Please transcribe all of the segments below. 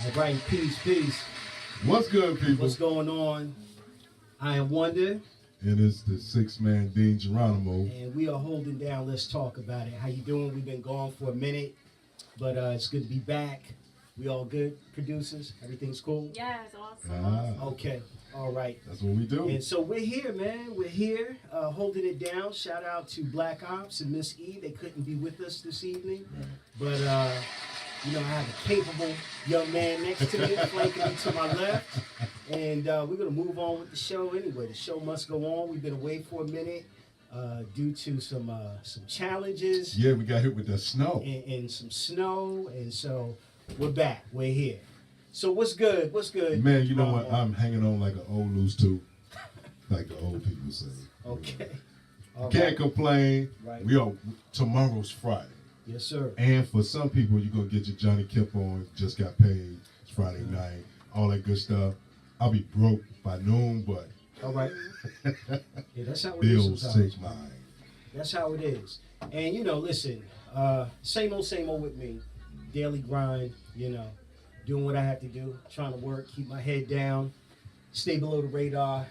All right, peace, peace. What's good, people? What's going on? I am Wonder, And it's the six-man Dean Geronimo. and we are holding down. Let's talk about it. How you doing? We've been gone for a minute, but it's good to be back. We all good, producers? Everything's cool? Yeah, it's awesome. Okay, all right. That's what we do. And so we're here, man. We're here, holding it down. Shout out to Black Ops and Miss E. They couldn't be with us this evening, but you know, I have a capable young man next to me, flanking me to my left. And we're going to move on with the show anyway. The show must go on. We've been away for a minute due to some challenges. Yeah, we got hit with that snow. And some snow. And so we're back. We're here. So what's good? What's good? Man, you know what? I'm hanging on like an old loose tooth, like the old people say. Okay. All Can't right. complain. Right. Tomorrow's Friday. Yes, sir. And for some people, you're going to get your Johnny Kip on, just got paid, it's Friday night, all that good stuff. I'll be broke by noon, but All right. Yeah, that's how it is bills sometimes. take mine. That's how it is. And, you know, listen, same old with me. Daily grind, you know, doing what I have to do, trying to work, keep my head down, stay below the radar,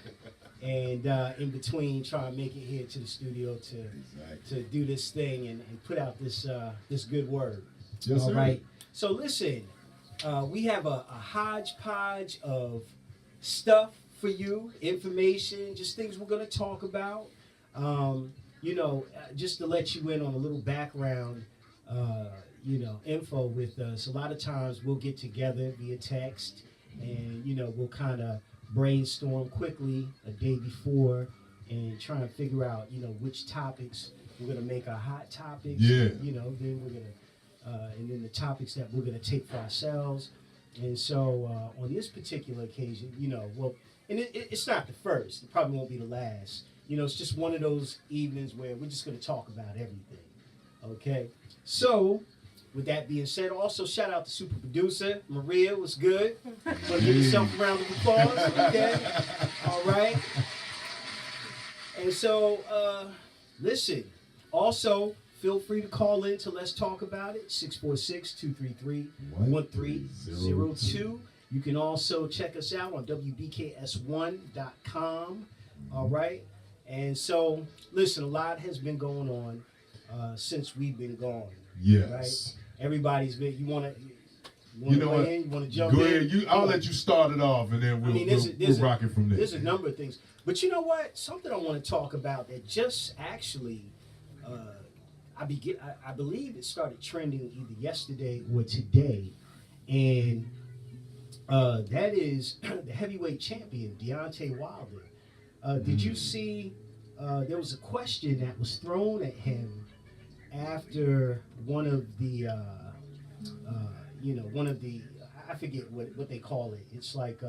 and in between try and make it here to the studio to do this thing and put out this this good word. Yes, All sir. right. So listen, we have a hodgepodge of stuff for you, information, just things we're going to talk about. You know, just to let you in on a little background, you know, info with us. A lot of times we'll get together via text and, you know, we'll kind of brainstorm quickly a day before and try and figure out, you know, which topics we're going to make our hot topics. Yeah. You know, then we're going to, and then the topics that we're going to take for ourselves. And so on this particular occasion, you know, well, and it's not the first. It probably won't be the last. You know, it's just one of those evenings where we're just going to talk about everything. Okay? So, with that being said, also shout out to super producer, Maria, what's good? Want to give yourself a round of applause? Okay? All right? And so, listen, also, feel free to call in to Let's Talk About It, 646-233-1302. You can also check us out on WBKS1.com. All right? And so, listen, a lot has been going on since we've been gone. Yes. Right? Everybody's been, you want to weigh in? You want to jump Go in? ahead. I'll let you start it off, and then we'll rock it from there. There's a number of things. But you know what? Something I want to talk about that just actually, I believe it started trending either yesterday or today, and that is the heavyweight champion, Deontay Wilder. Did you see, there was a question that was thrown at him after one of the, I forget what they call it. It's like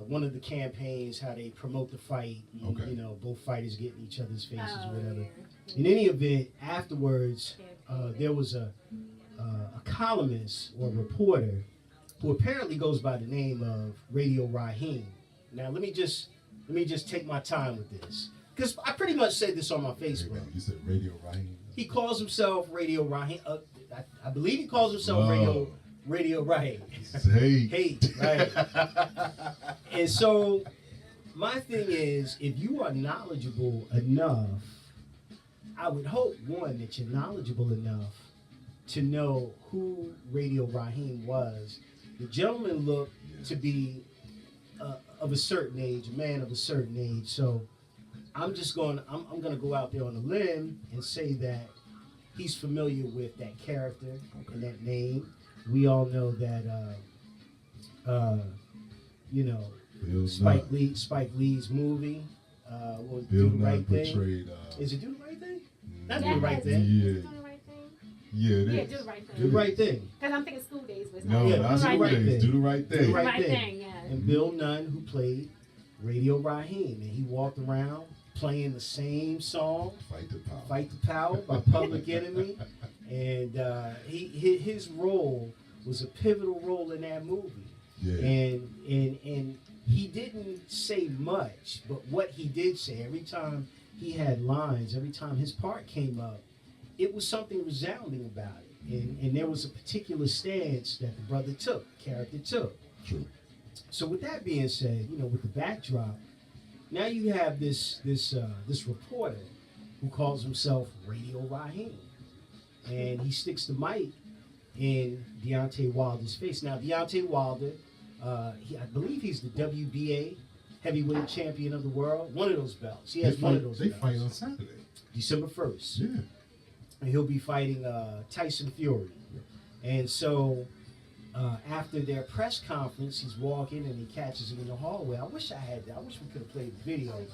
one of the campaigns, how they promote the fight. Okay. You know, both fighters get in each other's faces, whatever. Yeah. In any event, afterwards, there was a columnist or reporter who apparently goes by the name of Radio Raheem. Now, let me just take my time with this, because I pretty much said this on my Facebook. You said Radio Raheem? He calls himself Radio Raheem. I believe he calls himself Radio Raheem. Hate, right? And so, my thing is, if you are knowledgeable enough, I would hope, one, that you're knowledgeable enough to know who Radio Raheem was. The gentleman looked to be of a certain age, a man of a certain age. So I'm going to go out there on a limb and say that he's familiar with that character and that name. We all know that, you know, Spike Lee's movie, was Bill Do the Right Thing. portrayed. Is it Do the Right Thing? Not Yeah, Do the Right Thing. Yeah. Do the right thing. Yeah, it Yeah, is. do the right thing. Do the Right Thing. Because I'm thinking school days, but it's No, not. Yeah, not do the school right days. thing. Do the right Do the thing. right Right thing. thing, yeah. And Bill Nunn, who played Radio Raheem, and he walked around playing the same song, Fight the power. "Fight the Power" by Public Enemy, and his role was a pivotal role in that movie. Yeah. And he didn't say much, but what he did say, every time he had lines, every time his part came up, it was something resounding about it. And there was a particular stance that the brother character took. True. So with that being said, with the backdrop, now you have this reporter who calls himself Radio Raheem, and he sticks the mic in Deontay Wilder's face. Now Deontay Wilder, I believe he's the WBA heavyweight champion of the world, one of those belts. He has one of those. They belts. fight on Saturday, December 1st. Yeah. And he'll be fighting Tyson Fury. And so after their press conference, he's walking and he catches him in the hallway. I wish I had that. I wish we could have played the video.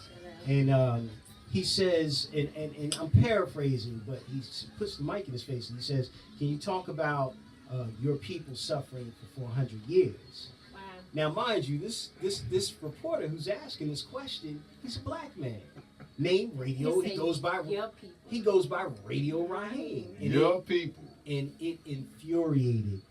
And he says, and I'm paraphrasing, but he puts the mic in his face and he says, "Can you talk about your people suffering for 400 years?" Wow. Now, mind you, this reporter who's asking this question, he's a black man named Radio. He goes by Radio Raheem. And Your people. And it infuriated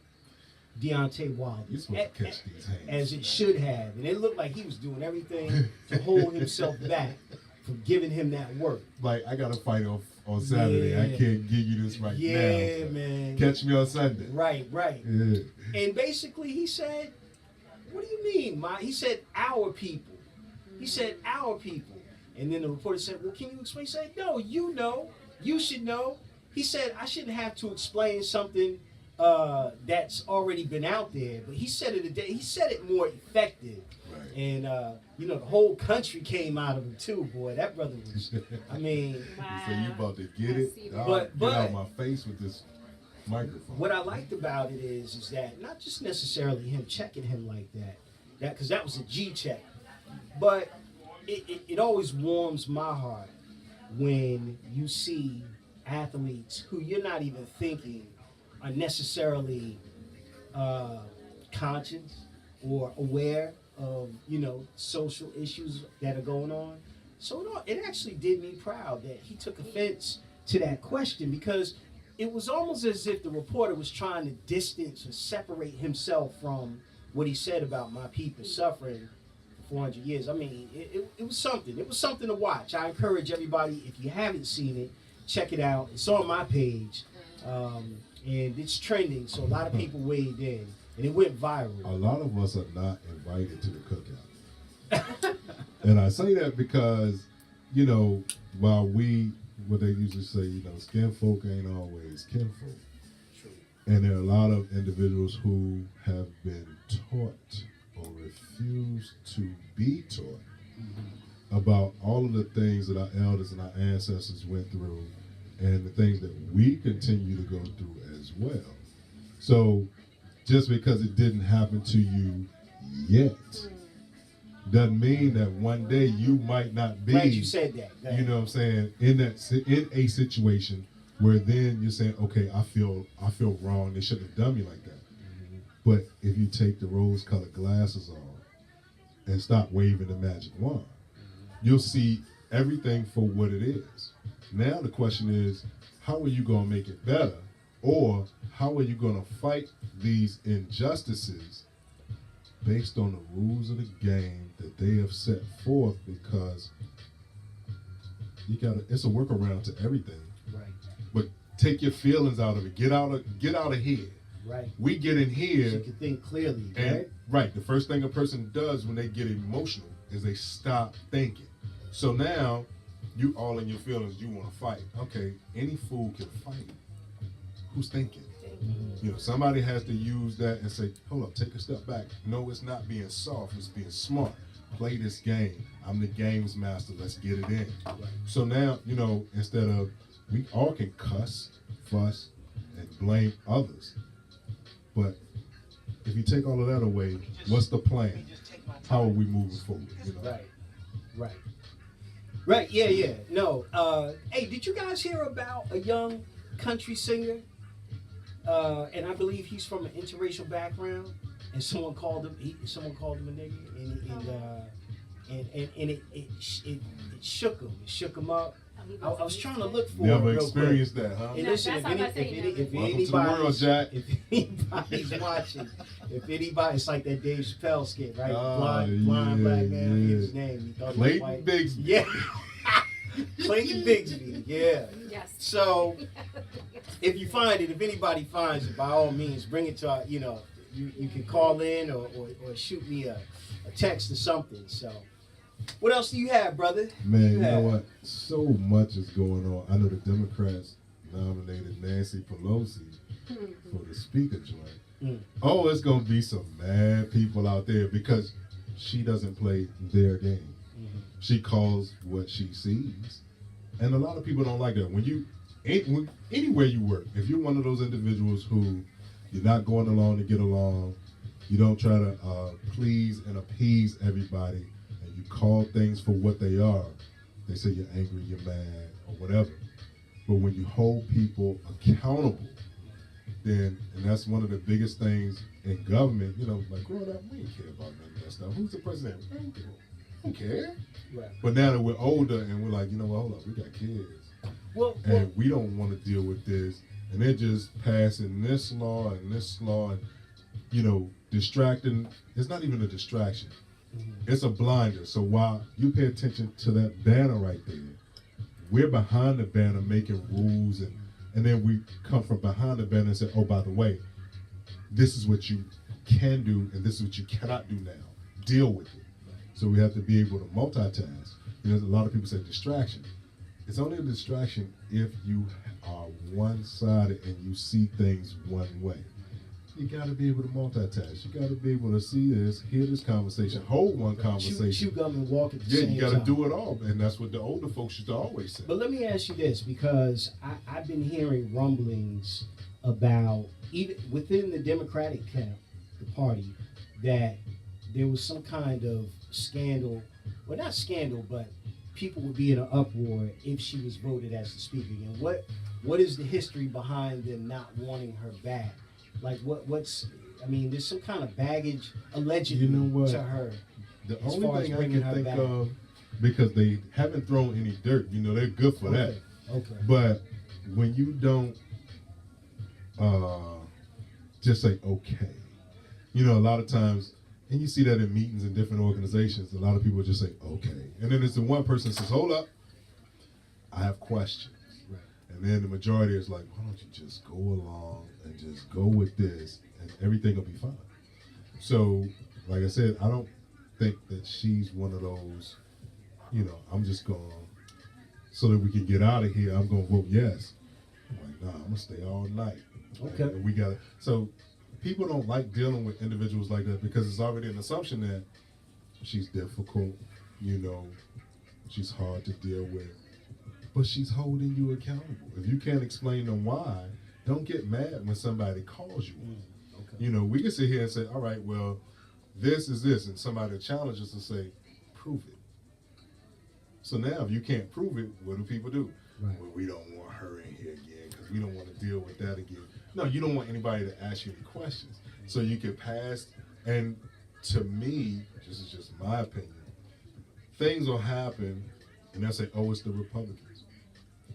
Deontay Wilder. You're supposed to catch these hands. As it should have. And it looked like he was doing everything to hold himself back from giving him that work. Like, I got to fight on Saturday. Yeah. I can't give you this right now. Yeah, man. Catch me on Sunday. Right. Yeah. And basically he said, "What do you mean, He said, "Our people." He said, "Our people." And then the reporter said, "Well, can you explain?" He said, "No, you know. You should know." He said, "I shouldn't have to explain something that's already been out there." But he said it more effective. Right. And, the whole country came out of him too, boy. That brother was, Wow. You say you about to get it? see I'll that. get out my face with this microphone. what I liked about it is that not just necessarily him checking him like that, because that was a G check, but it always warms my heart when you see athletes who you're not even thinking are necessarily conscious or aware of social issues that are going on. So it actually did me proud that he took offense to that question, because it was almost as if the reporter was trying to distance or separate himself from what he said about my people suffering for 400 years. I mean, it was something. It was something to watch. I encourage everybody, if you haven't seen it, check it out. It's on my page, and it's trending, so a lot of people weighed in, and it went viral. A lot of us are not invited to the cookout. And I say that because, while what they usually say, skin folk ain't always kinfolk. True. And there are a lot of individuals who have been taught or refuse to be taught about all of the things that our elders and our ancestors went through and the things that we continue to go through as well. So just because it didn't happen to you yet doesn't mean that one day you might not be. Glad you said that. You know what I'm saying? In a situation where then you're saying, okay, I feel wrong. They shouldn't have done me like that. But if you take the rose-colored glasses off and stop waving the magic wand, you'll see everything for what it is. Now the question is, how are you going to make it better? Or how are you going to fight these injustices based on the rules of the game that they have set forth? Because it's a workaround to everything. Right. But take your feelings out of it. Get out of here. Right. We get in here. So you can think clearly, And right? right, the first thing a person does when they get emotional is they stop thinking. So now you all in your feelings, you want to fight. Okay, any fool can fight. Who's thinking? Somebody has to use that and say, hold up, take a step back. No, it's not being soft, it's being smart. Play this game. I'm the games master, let's get it in. Right. So now, instead of, we all can cuss, fuss, and blame others. But if you take all of that away, what's the plan? How are we moving forward? Right. Yeah. No. Hey, did you guys hear about a young country singer? And I believe he's from an interracial background, and someone called him a nigga, and it shook him. It shook him up. I was trying to look for Never it real experienced quick. that, huh? And listen, if anybody's watching, if anybody, it's like that Dave Chappelle skit, right? Blind black man, I forget his name. He thought he was Clayton white. Bigsby. Yeah. Clayton Bigsby, yeah. Yes. So if you find it, if anybody finds it, by all means, bring it to our, you can call in or shoot me a text or something. So, what else do you have, brother? Man, you know what? So much is going on. I know the Democrats nominated Nancy Pelosi for the speaker joint. Oh, it's going to be some mad people out there because she doesn't play their game. She calls what she sees. And a lot of people don't like that. Anywhere you work, if you're one of those individuals who you're not going along to get along, you don't try to please and appease everybody, and you call things for what they are, they say you're angry, you're mad, or whatever. But when you hold people accountable, then, and that's one of the biggest things in government, like growing up, we didn't care about none of that stuff. Who's the president? We don't care. Right. But now that we're older and we're like, hold up, we got kids. And we don't want to deal with this. And they're just passing this law and, distracting. It's not even a distraction. It's a blinder. So while you pay attention to that banner right there, we're behind the banner making rules, and then we come from behind the banner and say, oh, by the way, this is what you can do and this is what you cannot do now. Deal with it. So we have to be able to multitask. A lot of people say distraction. It's only a distraction if you are one-sided and you see things one way. You got to be able to multitask. You got to be able to see this, hear this conversation, hold one conversation. Chew gum and walk at the same time. Yeah, you got to do it all, and that's what the older folks used to always say. But let me ask you this, because I've been hearing rumblings about, even within the Democratic camp, the party, that there was some kind of scandal, well, not scandal, but people would be in an uproar if she was voted as the speaker again. What is the history behind them not wanting her back? Like there's some kind of baggage allegedly to her. The only thing I can think of, because they haven't thrown any dirt, they're good for that. Okay. But when you don't just say okay, a lot of times, and you see that in meetings in different organizations, a lot of people just say okay, and then it's the one person says, hold up, I have questions. Right. And then the majority is like, why don't you just go along and just go with this and everything will be fine. So, like I said, I don't think that she's one of those, I'm just going, so that we can get out of here, I'm going to vote yes. I'm like, nah, I'm going to stay all night. Okay. And we got it. So people don't like dealing with individuals like that because it's already an assumption that she's difficult, she's hard to deal with. But she's holding you accountable. If you can't explain the why, don't get mad when somebody calls you. Okay. We can sit here and say, all right, well, this is this, and somebody challenges us and say, prove it. So now, if you can't prove it, what do people do? Right. Well, we don't want her in here again because we don't want to deal with that again. No, you don't want anybody to ask you any questions. So you can pass, and to me, this is just my opinion, things will happen, and they'll say, oh, it's the Republicans.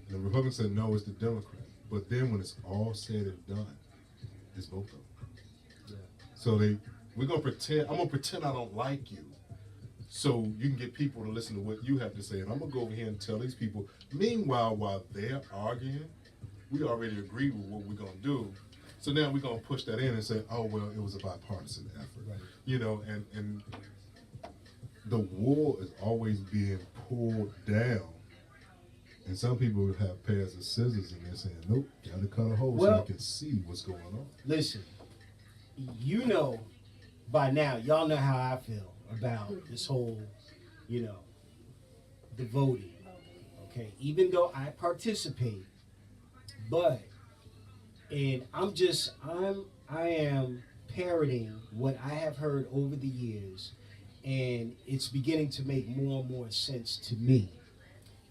And the Republicans say, no, it's the Democrats. But then when it's all said and done, it's both of them. Yeah. So I'm going to pretend I don't like you so you can get people to listen to what you have to say. And I'm going to go over here and tell these people, meanwhile, while they're arguing, we already agreed with what we're going to do. So now we're going to push that in and say, oh, well, it was a bipartisan effort. Right. And the wool is always being pulled down. And some people have pairs of scissors and they're saying, nope, got to cut a hole so you can see what's going on. Listen, by now, y'all know how I feel about this whole, the voting. Okay, even though I participate, I am parroting what I have heard over the years, and it's beginning to make more and more sense to me.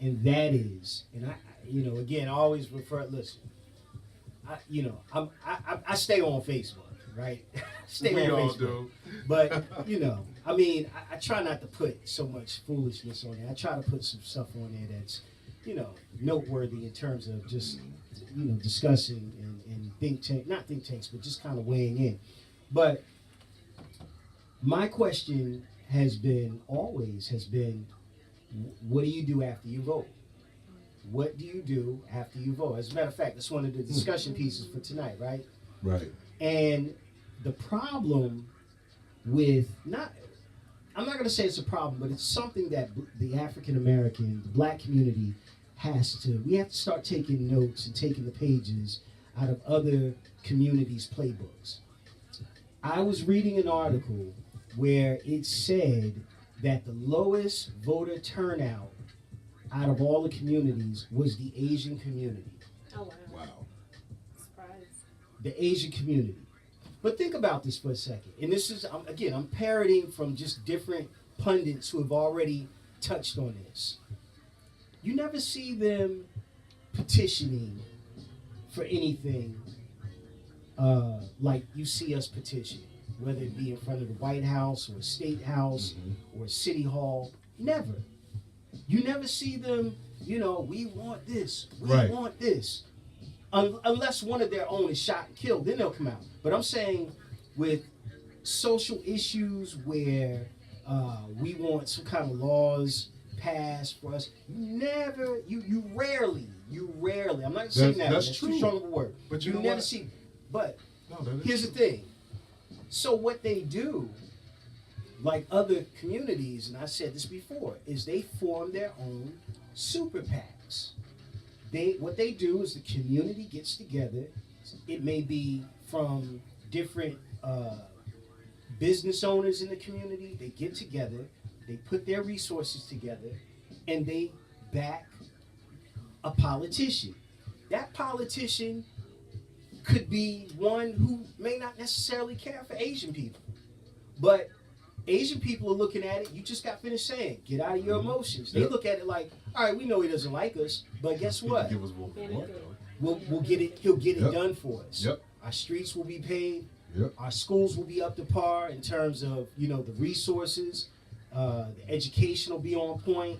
And that is, and again, I always refer, listen, I stay on Facebook, right? We all do. But, I try not to put so much foolishness on there. I try to put some stuff on there that's, noteworthy in terms of just, discussing and not think tanks, but just kind of weighing in. But my question always has been, what do you do after you vote? what do you do after you vote? As a matter of fact, that's one of the discussion pieces for tonight, right? Right. And the problem with I'm not going to say it's a problem, but it's something that the African American, the black community we have to start taking notes and taking the pages out of other communities' playbooks. I was reading an article where it said that the lowest voter turnout out of all the communities was the Asian community. Oh, wow. Wow. Surprise. The Asian community. But think about this for a second. And this is, I'm parroting from just different pundits who have already touched on this. You never see them petitioning for anything like you see us petitioning, whether it be in front of the White House or State House or City Hall. Never. You never see them, we want this, we want this. Unless one of their own is shot and killed, then they'll come out. But I'm saying with social issues where we want some kind of laws passed for us, you rarely, I'm not saying that's too strong of a word, but you never see. But here's the thing. So what they do, like other communities, and I said this before, is they form their own super PACs. What they do is the community gets together. It may be from different business owners in the community. They get together, they put their resources together, and they back a politician. That politician could be one who may not necessarily care for Asian people, but Asian people are looking at it. You just got finished saying, get out of your emotions. They look at it like, all right, we know he doesn't like us, but guess what? Give us what we want. We'll get it. He'll get it done for us. Yep. Our streets will be paved. Yep. Our schools will be up to par in terms of the resources. The education will be on point.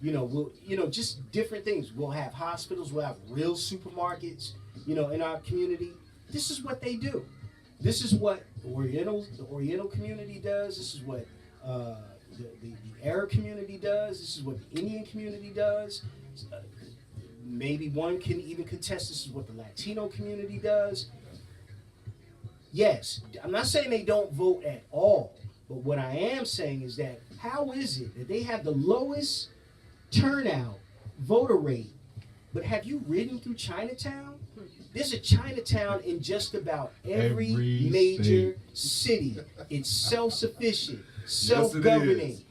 We'll just different things. We'll have hospitals. We'll have real supermarkets. In our community. This is what they do. This is what the Oriental community does. This is what the Arab community does. This is what the Indian community does. Maybe one can even contest this is what the Latino community does. Yes, I'm not saying they don't vote at all, but what I am saying is that how is it that they have the lowest turnout voter rate, but have you ridden through Chinatown? There's a Chinatown in just about every major city. It's self-sufficient, self-governing.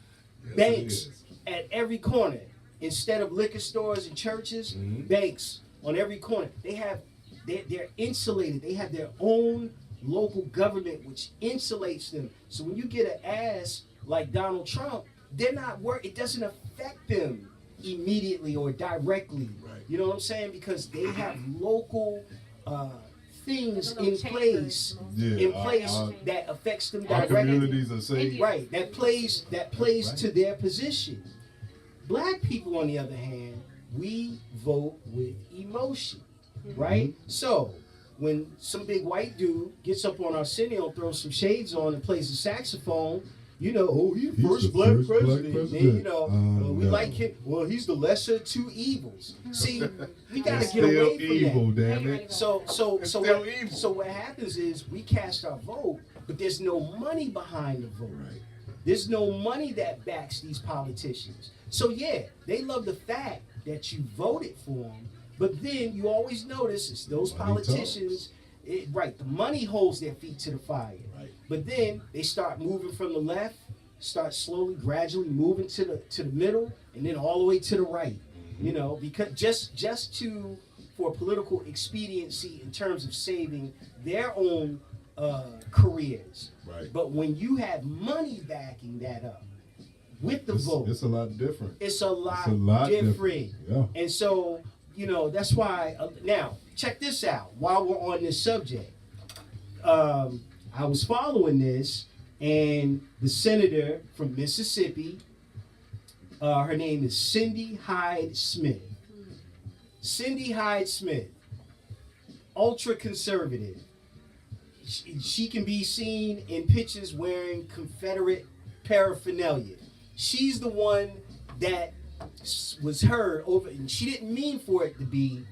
Banks at every corner. Instead of liquor stores and churches, banks on every corner. They're insulated. They have their own local government, which insulates them. So when you get an ass like Donald Trump, it doesn't affect them immediately or directly. You know what I'm saying? Because they have local things in place, that affects them directly. Our communities are safe. Right. That plays to their position. Black people, on the other hand, we vote with emotion, right? So when some big white dude gets up on Arsenio, throws some shades on, and plays the saxophone, he's the first black president. Then, we like him. Well, he's the lesser of two evils. See, we gotta get away from evil, that. Damn it. So what happens is we cast our vote, but there's no money behind the vote. Right. There's no money that backs these politicians. So yeah, they love the fact that you voted for them, but then you always notice it's those politicians. The money holds their feet to the fire. Right. But then they start moving from the left, start slowly, gradually moving to the middle, and then all the way to the right. Because just for political expediency in terms of saving their own careers. Right. But when you have money backing that up with the vote, it's a lot different. It's a lot different. Yeah. And so, that's why, now, check this out. While we're on this subject, I was following this, and the senator from Mississippi, her name is Cindy Hyde Smith. Cindy Hyde Smith, ultra conservative. She can be seen in pictures wearing Confederate paraphernalia. She's the one that was heard over, and she didn't mean for it to be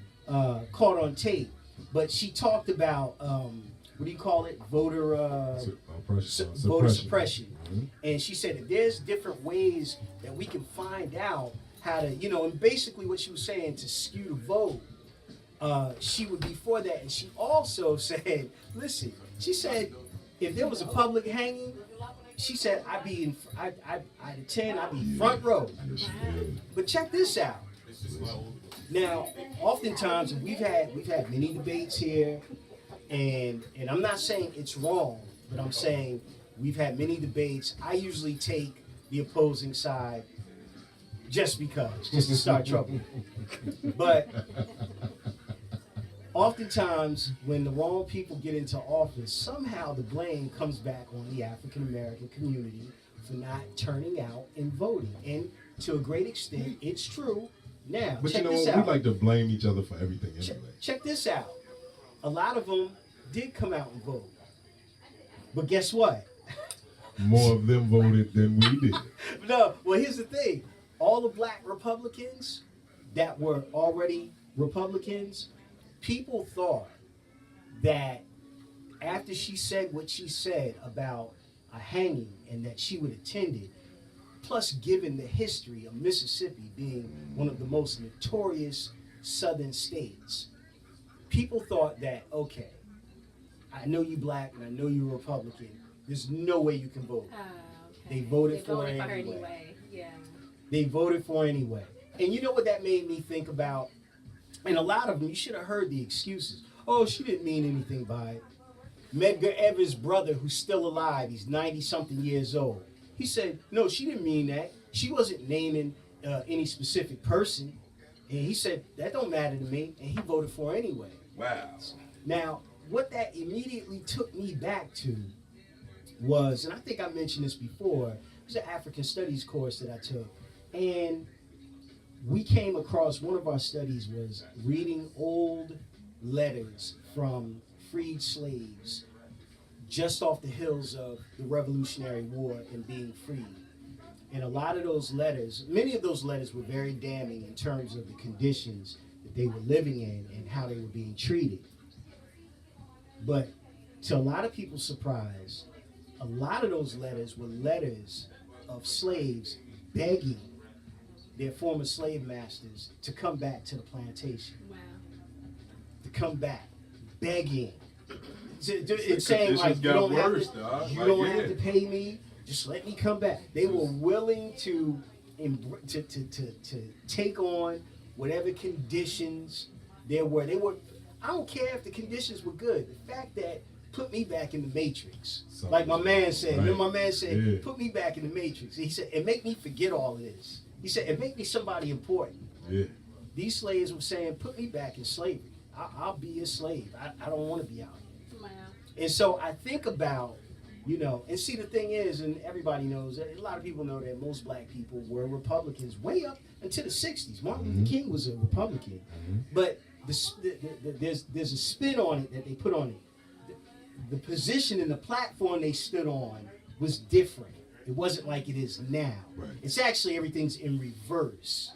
caught on tape, but she talked about what do you call it, voter voter suppression. Mm-hmm. And she said that there's different ways that we can find out how to, and basically what she was saying to skew the vote. She would be for that, and she also said, listen, she said if there was a public hanging, she said I'd attend, I'd be front row. But check this out. Now, oftentimes we've had many debates here, and I'm not saying it's wrong, but I'm saying we've had many debates. I usually take the opposing side just to start trouble. But oftentimes, when the wrong people get into office, somehow the blame comes back on the African American community for not turning out and voting. And to a great extent, it's true. Now, but check you know this what? out. We like to blame each other for everything anyway. Check this out. A lot of them did come out and vote. But guess what? More of them voted than we did. No, well, here's the thing. All the black Republicans that were already Republicans, people thought that after she said what she said about a hanging and that she would attend it, plus given the history of Mississippi being one of the most notorious southern states, people thought that, okay, I know you black and I know you're Republican. There's no way you can vote. Okay. They voted for her anyway. Yeah. They voted for her anyway. And you know what that made me think about? And a lot of them, you should have heard the excuses. Oh, she didn't mean anything by it. Medgar Evers' brother, who's still alive, he's 90-something years old. He said, no, she didn't mean that. She wasn't naming any specific person. And he said, that don't matter to me. And he voted for her anyway. Wow. Now, what that immediately took me back to was, and I think I mentioned this before, it was an African Studies course that I took. And we came across, one of our studies was reading old letters from freed slaves just off the hills of the Revolutionary War and being freed. And a lot of those letters, many of those letters were very damning in terms of the conditions that they were living in and how they were being treated. But to a lot of people's surprise, a lot of those letters were letters of slaves begging their former slave masters to come back to the plantation. Wow. To come back, begging. It's saying like, you don't have to pay me, just let me come back. They were willing to take on whatever conditions there were. I don't care if the conditions were good. The fact that put me back in the matrix. Like my man said, remember my man said, put me back in the matrix. He said, and make me forget all of this. He said, and make me somebody important. Yeah. These slaves were saying, put me back in slavery. I'll be a slave. I don't want to be out here. Wow. And so I think about, and see, the thing is, and everybody knows, that a lot of people know that most black people were Republicans way up until the 60s. Martin Luther King was a Republican. But there's a spin on it that they put on it. The position and the platform they stood on was different. It wasn't like it is now. Right. It's actually, everything's in reverse,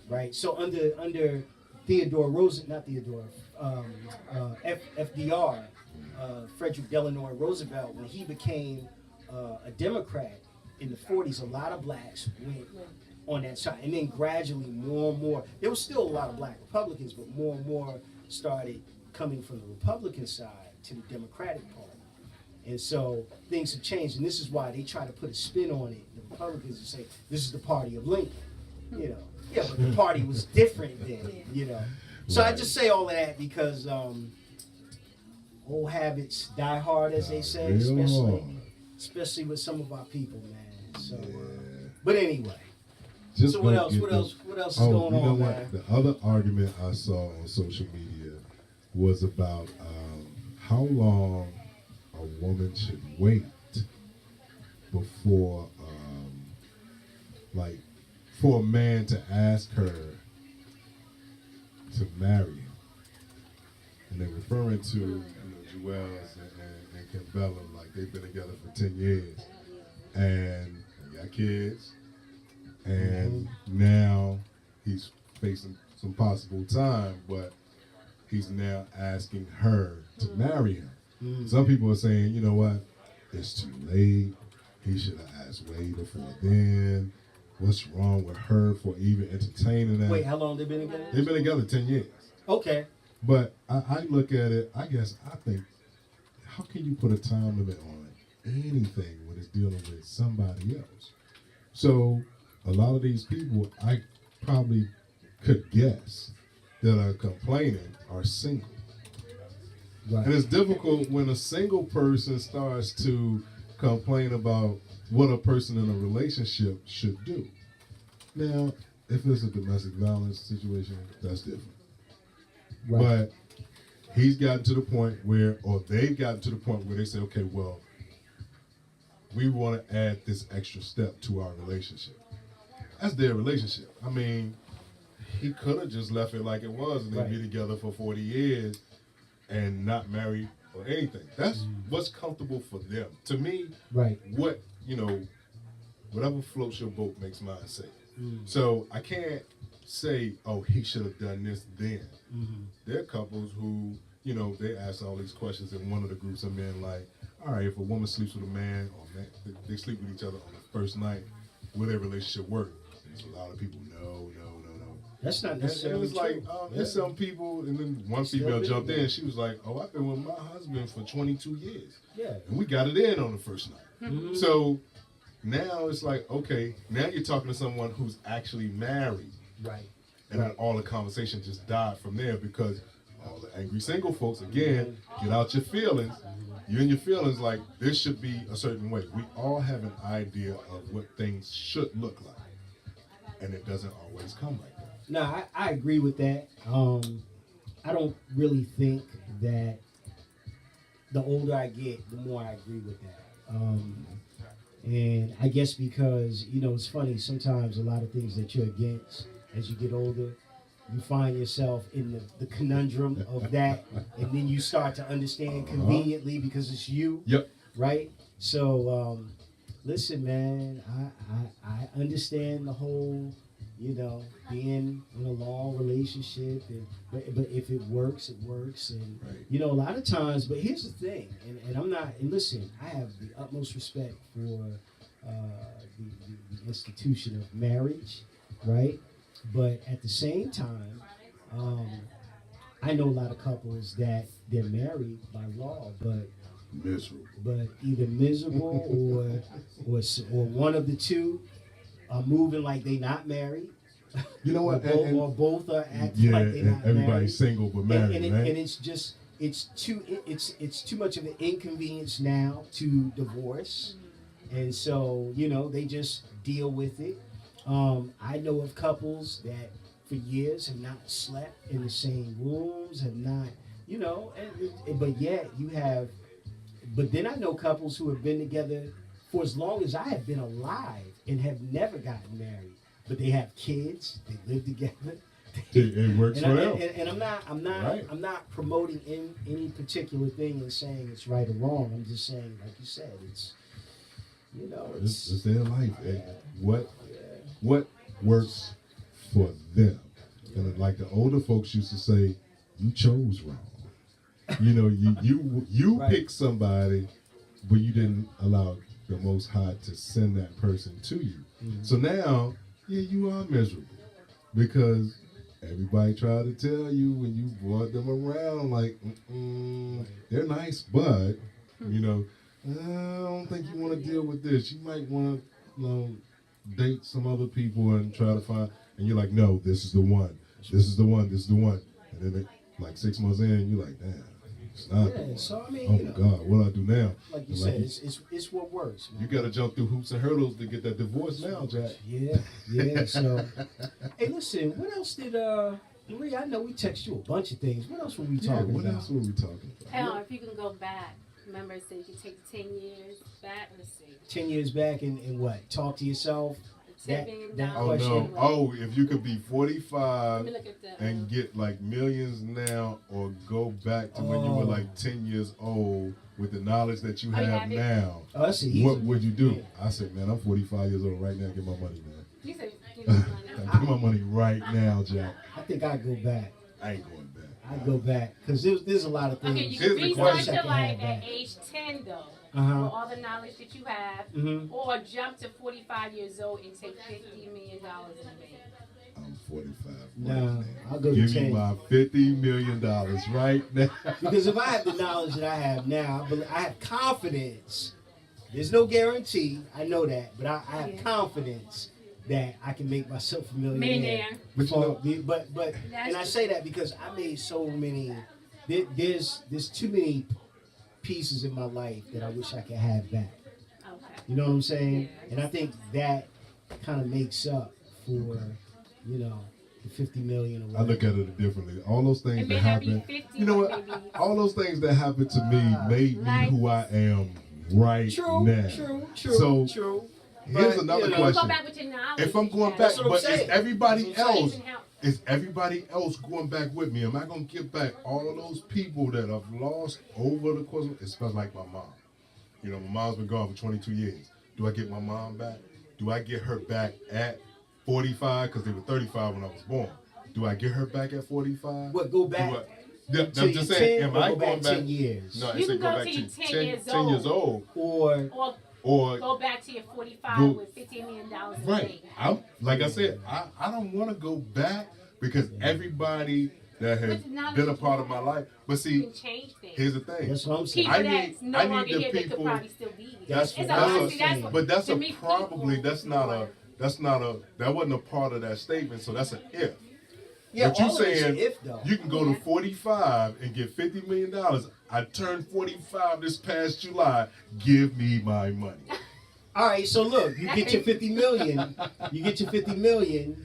right? So under Theodore Roosevelt, not Theodore, FDR, Frederick Delano Roosevelt, when he became a Democrat in the 40s, a lot of blacks went on that side. And then gradually more and more, there was still a lot of black Republicans, but more and more started coming from the Republican side to the Democratic Party. And so things have changed, and this is why they try to put a spin on it. The Republicans will say, this is the party of Lincoln. Yeah, but the party was different then, So I just say all of that because old habits die hard, as they say, especially with some of our people, man. So, but anyway. So what else? What else is going on, man? The other argument I saw on social media was about how long a woman should wait before, for a man to ask her to marry him. And they're referring to Jewels and Kim Bellum, like they've been together for 10 years. And they got kids. and now he's facing some possible time, but he's now asking her to marry him. Some people are saying, you know what, it's too late. He should have asked way before then. What's wrong with her for even entertaining that? Wait, how long they been together? They've been together 10 years. Okay. But I look at it, I think, how can you put a time limit on anything when it's dealing with somebody else? So a lot of these people, I probably could guess, that are complaining are single. Right. And it's difficult when a single person starts to complain about what a person in a relationship should do. Now, if it's a domestic violence situation, that's different. Right. But he's gotten to the point where, or they've gotten to the point where they say, okay, well, we want to add this extra step to our relationship. That's their relationship. I mean, he could have just left it like it was and they'd be together for 40 years and not married or anything. That's what's comfortable for them. To me, what, whatever floats your boat makes mine safe. So I can't say, oh, he should have done this then. There are couples who, they ask all these questions, and one of the groups of men like, all right, if a woman sleeps with a man, or man, they sleep with each other on the first night, will their relationship work? There's a lot of people, no. That's not necessarily true. And it's like, there's some people, and then one female jumped in, she was like, oh, I've been with my husband for 22 years. Yeah. And we got it in on the first night. So now it's like, okay, now you're talking to someone who's actually married. Right. And then all the conversation just died from there because all the angry single folks, again, get out your feelings. You're in your feelings like this should be a certain way. We all have an idea of what things should look like. And it doesn't always come like that. No, I agree with that. I don't really think that the older I get, the more I agree with that. And I guess because, it's funny, sometimes a lot of things that you're against as you get older, you find yourself in the conundrum of that, and then you start to understand conveniently because it's you. Yep. Right? So, listen, man, I understand the whole, being in a long relationship, but if it works, it works. And, a lot of times, but here's the thing, and listen, I have the utmost respect for the institution of marriage, right? But at the same time, I know a lot of couples that they're married by law, but miserable. But either miserable or one of the two are moving like they not married. You know what? or both are acting like they not married. Everybody's single but married, and it's just it's too much of an inconvenience now to divorce, and so they just deal with it. I know of couples that for years have not slept in the same rooms, have not, but yet you have. But then I know couples who have been together for as long as I have been alive and have never gotten married, but they have kids, they live together. It works for them. And I'm not promoting any particular thing and saying it's right or wrong. I'm just saying, like you said, it's it's their life. Yeah. What works for them? And like the older folks used to say, you chose wrong. You picked somebody, but you didn't allow the Most High to send that person to you. So now, you are miserable because everybody tried to tell you when you brought them around, like, they're nice, but I don't think you want to deal with this. You might want to, date some other people and try to find. And you're like, no, this is the one. This is the one. This is the one. And then, like 6 months in, you're like, damn. So I mean, God, what do I do now? Like you said, it's what works, man. You got to jump through hoops and hurdles to get that divorce now, Jack. Yeah. So, hey, listen, what else did Marie? I know we text you a bunch of things. What else were we talking about? What else were we talking about? If you can go back, remember I said you take 10 years back. Let's see. 10 years back and what? Talk to yourself. That question. Oh, if you could be 45 and get like millions now, or go back to when you were like 10 years old with the knowledge that you have now, what would you do? I said, man, I'm 45 years old right now. Get my money, man. You said Give me money. Give my money right now, Jack. I think I'd go back. I ain't going back. I'd go back because there's a lot of things. Okay, you Here's can the restart question. your life at age 10 though. Uh-huh. With all the knowledge that you have, or jump to 45 years old and take $50 million in the bank. I'm 45. No, I'll go to Give 10. me my $50 million right now. Because if I have the knowledge that I have now, I have confidence. There's no guarantee, I know that, but I have confidence that I can make myself a millionaire. But and I say that because I made so many. There's too many pieces in my life that I wish I could have back. Okay. You know what I'm saying? Yeah, and I think that kind of makes up for, the 50 million. Or I look at it differently. All those things that happen, 50, you know what? All those things that happened to me made me who I am right now. True. So here's another question. Go back with your knowledge. If I'm going back, but saying. is everybody else? Even help. Is everybody else going back with me? Am I going to get back all of those people that I've lost over the course of, especially like my mom? You know, my mom's been gone for 22 years. Do I get my mom back? Do I get her back at 45? Because they were 35 when I was born. Do I get her back at 45? What, go back? I'm just saying, am I going back 10 years? No, You it's can go go back to to your 10 years old. Or go back to your 45 with $50 million in the Right. bank. Like I said, I don't want to go back because everybody that has been a part of my life. But You see, can change things. here's the thing. That's what I'm saying. People I need- that's no I need longer the here that could people- probably still be here. That's It's what a I'm lot- see, saying. what- But that's to a me, probably. people That wasn't a part of that statement. So that's an if. Yeah, but you all of it's saying an if though. you can go to 45 and get $50 million. I turned 45 this past July. Give me my money. All right, so look, you get your 50 million. You get your 50 million.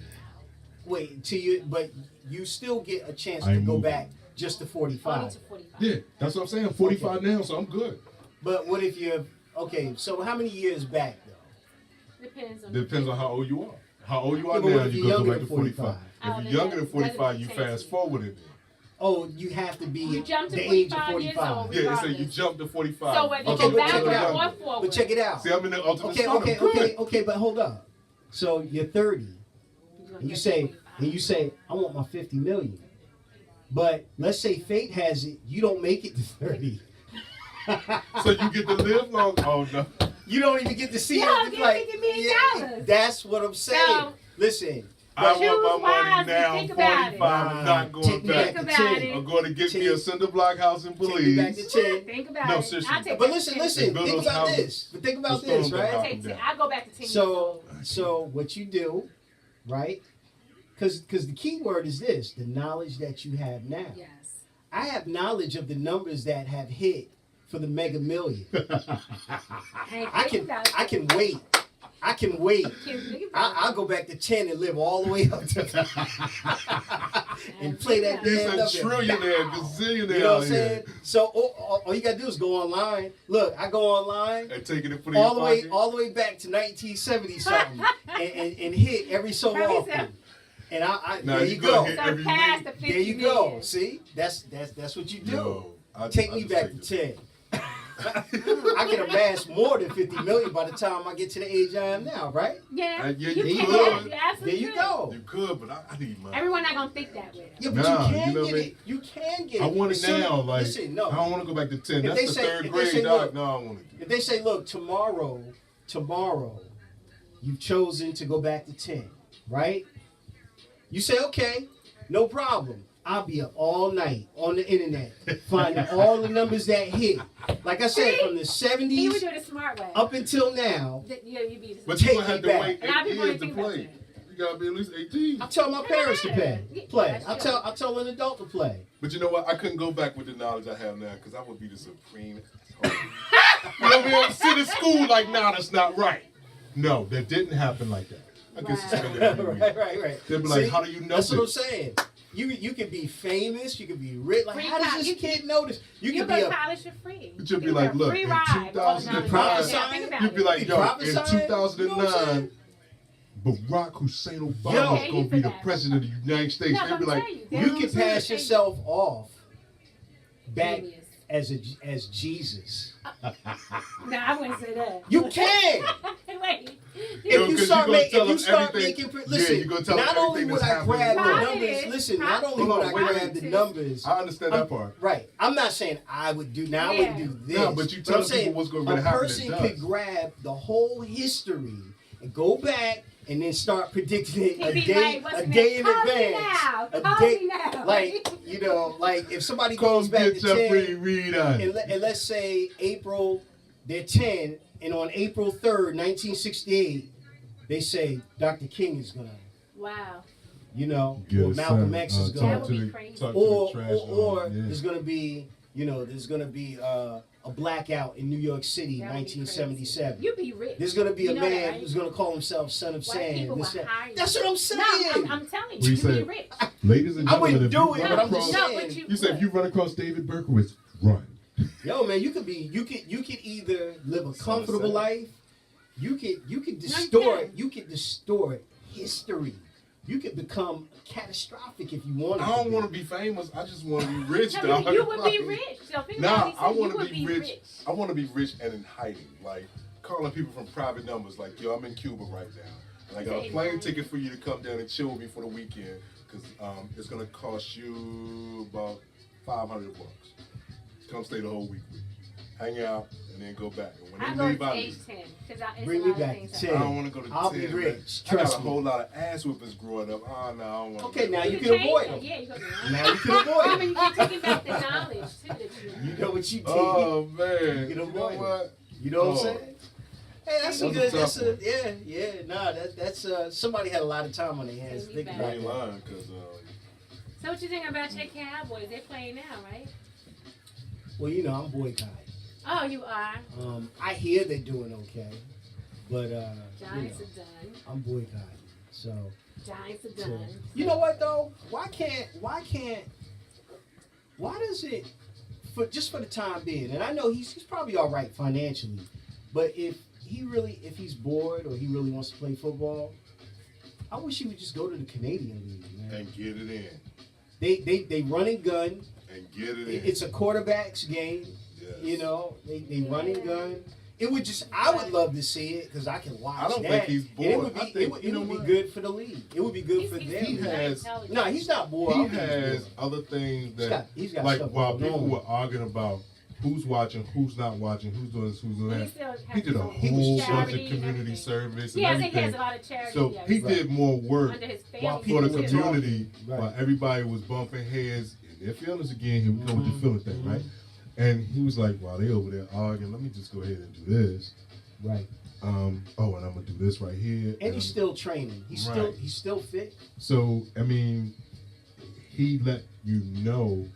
Wait, but you still get a chance to go back just to 45. Only to 45. Yeah, that's what I'm saying. I'm 45 now, so I'm good. But what if you're so how many years back though? Depends on how old you are. How old you are but now, what if you you're go younger back to than 45. 45? Oh, If you're younger than then 45, you that fast forward it. Oh, you have to be You jump to the age of 45 years 45. old. Yeah, it said Regardless. you jump to 45. So whether you Okay, go but check it backwards out. or forward. But check it out. See, I'm in the ultimate zone. I'm good. Okay, but hold up. So you're 30, You're gonna and you get say, 45. I want my 50 million. But let's say fate has it, you don't make it to 30. So you get to live long. Oh no. You don't even get to see You it. don't It's get $50 million. That's what I'm saying. So- Listen. I Choose want my money wisely, now. I'm think about it. 45. I'm not going Take me back. Think to about 10. it. I'm going to get me a cinder block house in Take me back to Belize. 10. Think about No, it. seriously. I'll take But that listen, 10. listen. build Think those about houses. this. But think about The this, storm right? that Take 10. down. I'll go back to 10 years So, old. so what you do, right? Because the key word is this: the knowledge that you have now. Yes. I have knowledge of the numbers that have hit for the Mega Million. Hey, I think about it. can wait. I can wait. Can't think about it. I'll go back to 10 and live all the way up to and play that He's damn a number. trillionaire, gazillionaire You know what out I'm here. saying? So all you gotta do is go online. Look, I go online And taking it for the all the way back to 1970 something and hit every so Every often. so- And I Now there you you gonna go. hit So every past week. the 50 There you go. million. See, that's what you do. Yo, I Take me just back take to it. 10. I can amass more than 50 million by the time I get to the age I am now, right? Yeah. Yeah, you you can. could. You absolutely There you could. go. You could, but I need money. Everyone not gonna think that way. Yeah, but Nah, you can you know get what I mean? it. You can get it. I want it As soon- now. Like, listen, no. I don't want to go back to 10. If That's they the say- third if they say, grade, look, dog. No, I don't want to do If they say, look, tomorrow, you've chosen to go back to 10, right? You say, okay, no problem. I'll be up all night on the internet, finding all the numbers that hit. Like I said, from the He would 70s do it the smart way. up until now, Yeah, you be the But Take you're going to have me to back. wait And I'll be 8 wanting years to to think about play. that. You got to be at least 18. I tell my parents to play. I Sure. tell an adult to play. But you know what? I couldn't go back with the knowledge I have now because I would be the supreme. You know what I mean? I'm sitting in school like, nah, that's not right. No, that didn't happen like that. I get suspended every week. right. They'll be like, See? how do you know That's what I'm this? saying. You could be famous. You could be rich. Like, Free how does college. this kid know this? You You could go be to a college for free. But you'll be You like, get a look, free in ride. 2009, Think about you'd be it. like, yo, in Prophesying? You know what I'm 2009, Barack Hussein Obama Yo. was going to be the that. president of the United States. No, They'd be I'm like, telling you, you can pass yourself off back Genius. as Jesus. No, I wouldn't say that. You can. Wait. If you start everything. making, listen. You're gonna tell Not them only everything would that's I grab the happening. numbers. Listen. Not only Hold would on, I wait. grab the numbers. I understand that part. Right. I'm not saying I would do. Now I wouldn't do this. No, but you tell people what's going to happen. A person could grab the whole history and go back and then start predicting it a day in advance. Call me now. Like, you know, like if somebody goes back to 10, and let's say they're 10, and on April 3rd, 1968, they say Dr. King is gonna. Wow. You know, or Malcolm X is gonna. That would be crazy. Or there's gonna be, you know, a blackout in New York City, 1977. You'd be rich. There's gonna be a man that, right? who's gonna call himself Son of Sam. That's what I'm saying. No, I'm telling you, you'd be rich. Ladies and gentlemen, I wouldn't do it, but I'm just saying. You said if you run across David Berkowitz, run. Yo, man, you could either live a comfortable life, you could distort history. You could become catastrophic if you wanted. I don't want to be famous. I just want to be rich, dog. You would be rich. So I want to be rich. I want to be rich and in hiding, like calling people from private numbers. Like, yo, I'm in Cuba right now, and I got a plane ticket for you to come down and chill with me for the weekend, because it's gonna cost you about $500. Come stay the whole week with me. Hang out, and then go back. And when they leave out, bring me back to 10. I don't want to go to 10. I'll be rich. I got a whole lot of ass whippers growing up. Oh, no, I don't want to. Okay, now you can avoid them. Yeah, you now you can avoid them. I mean, you can take back the knowledge, too, that you know what you did. Oh, man. You can avoid know what? You know what I'm saying? Hey, that's a good, that's somebody had a lot of time on their hands thinking about that. So what you think about your Cowboys? They're playing now, right? Well, you know, I'm boycotting. Oh, you are? I hear they're doing okay, but Giants are done. I'm boycotting. So Giants are done. You know what though? Why does it just for the time being? And I know he's probably all right financially, but if he's bored or he really wants to play football, I wish he would just go to the Canadian League, man. And get it in. They run and gun. And get it in. It's a quarterback's game. Yes. You know, they run and gun. I would love to see it because I can watch that. I don't think he's bored. It would be good for the league. It would be good for them. He's not bored. He has other things that, he's got like stuff while going people on. were arguing about who's watching, who's not watching, who's doing this, who's doing that. He did a whole bunch of community service and everything. He has a lot of charity. So he did more work for the community while everybody was bumping heads in their feelings again. Here we go with the feeling thing, right? And he was like, while they over there arguing, let me just go ahead and do this. Right. And I'm gonna do this right here. And he's still training. He's still fit. So I mean, he let you know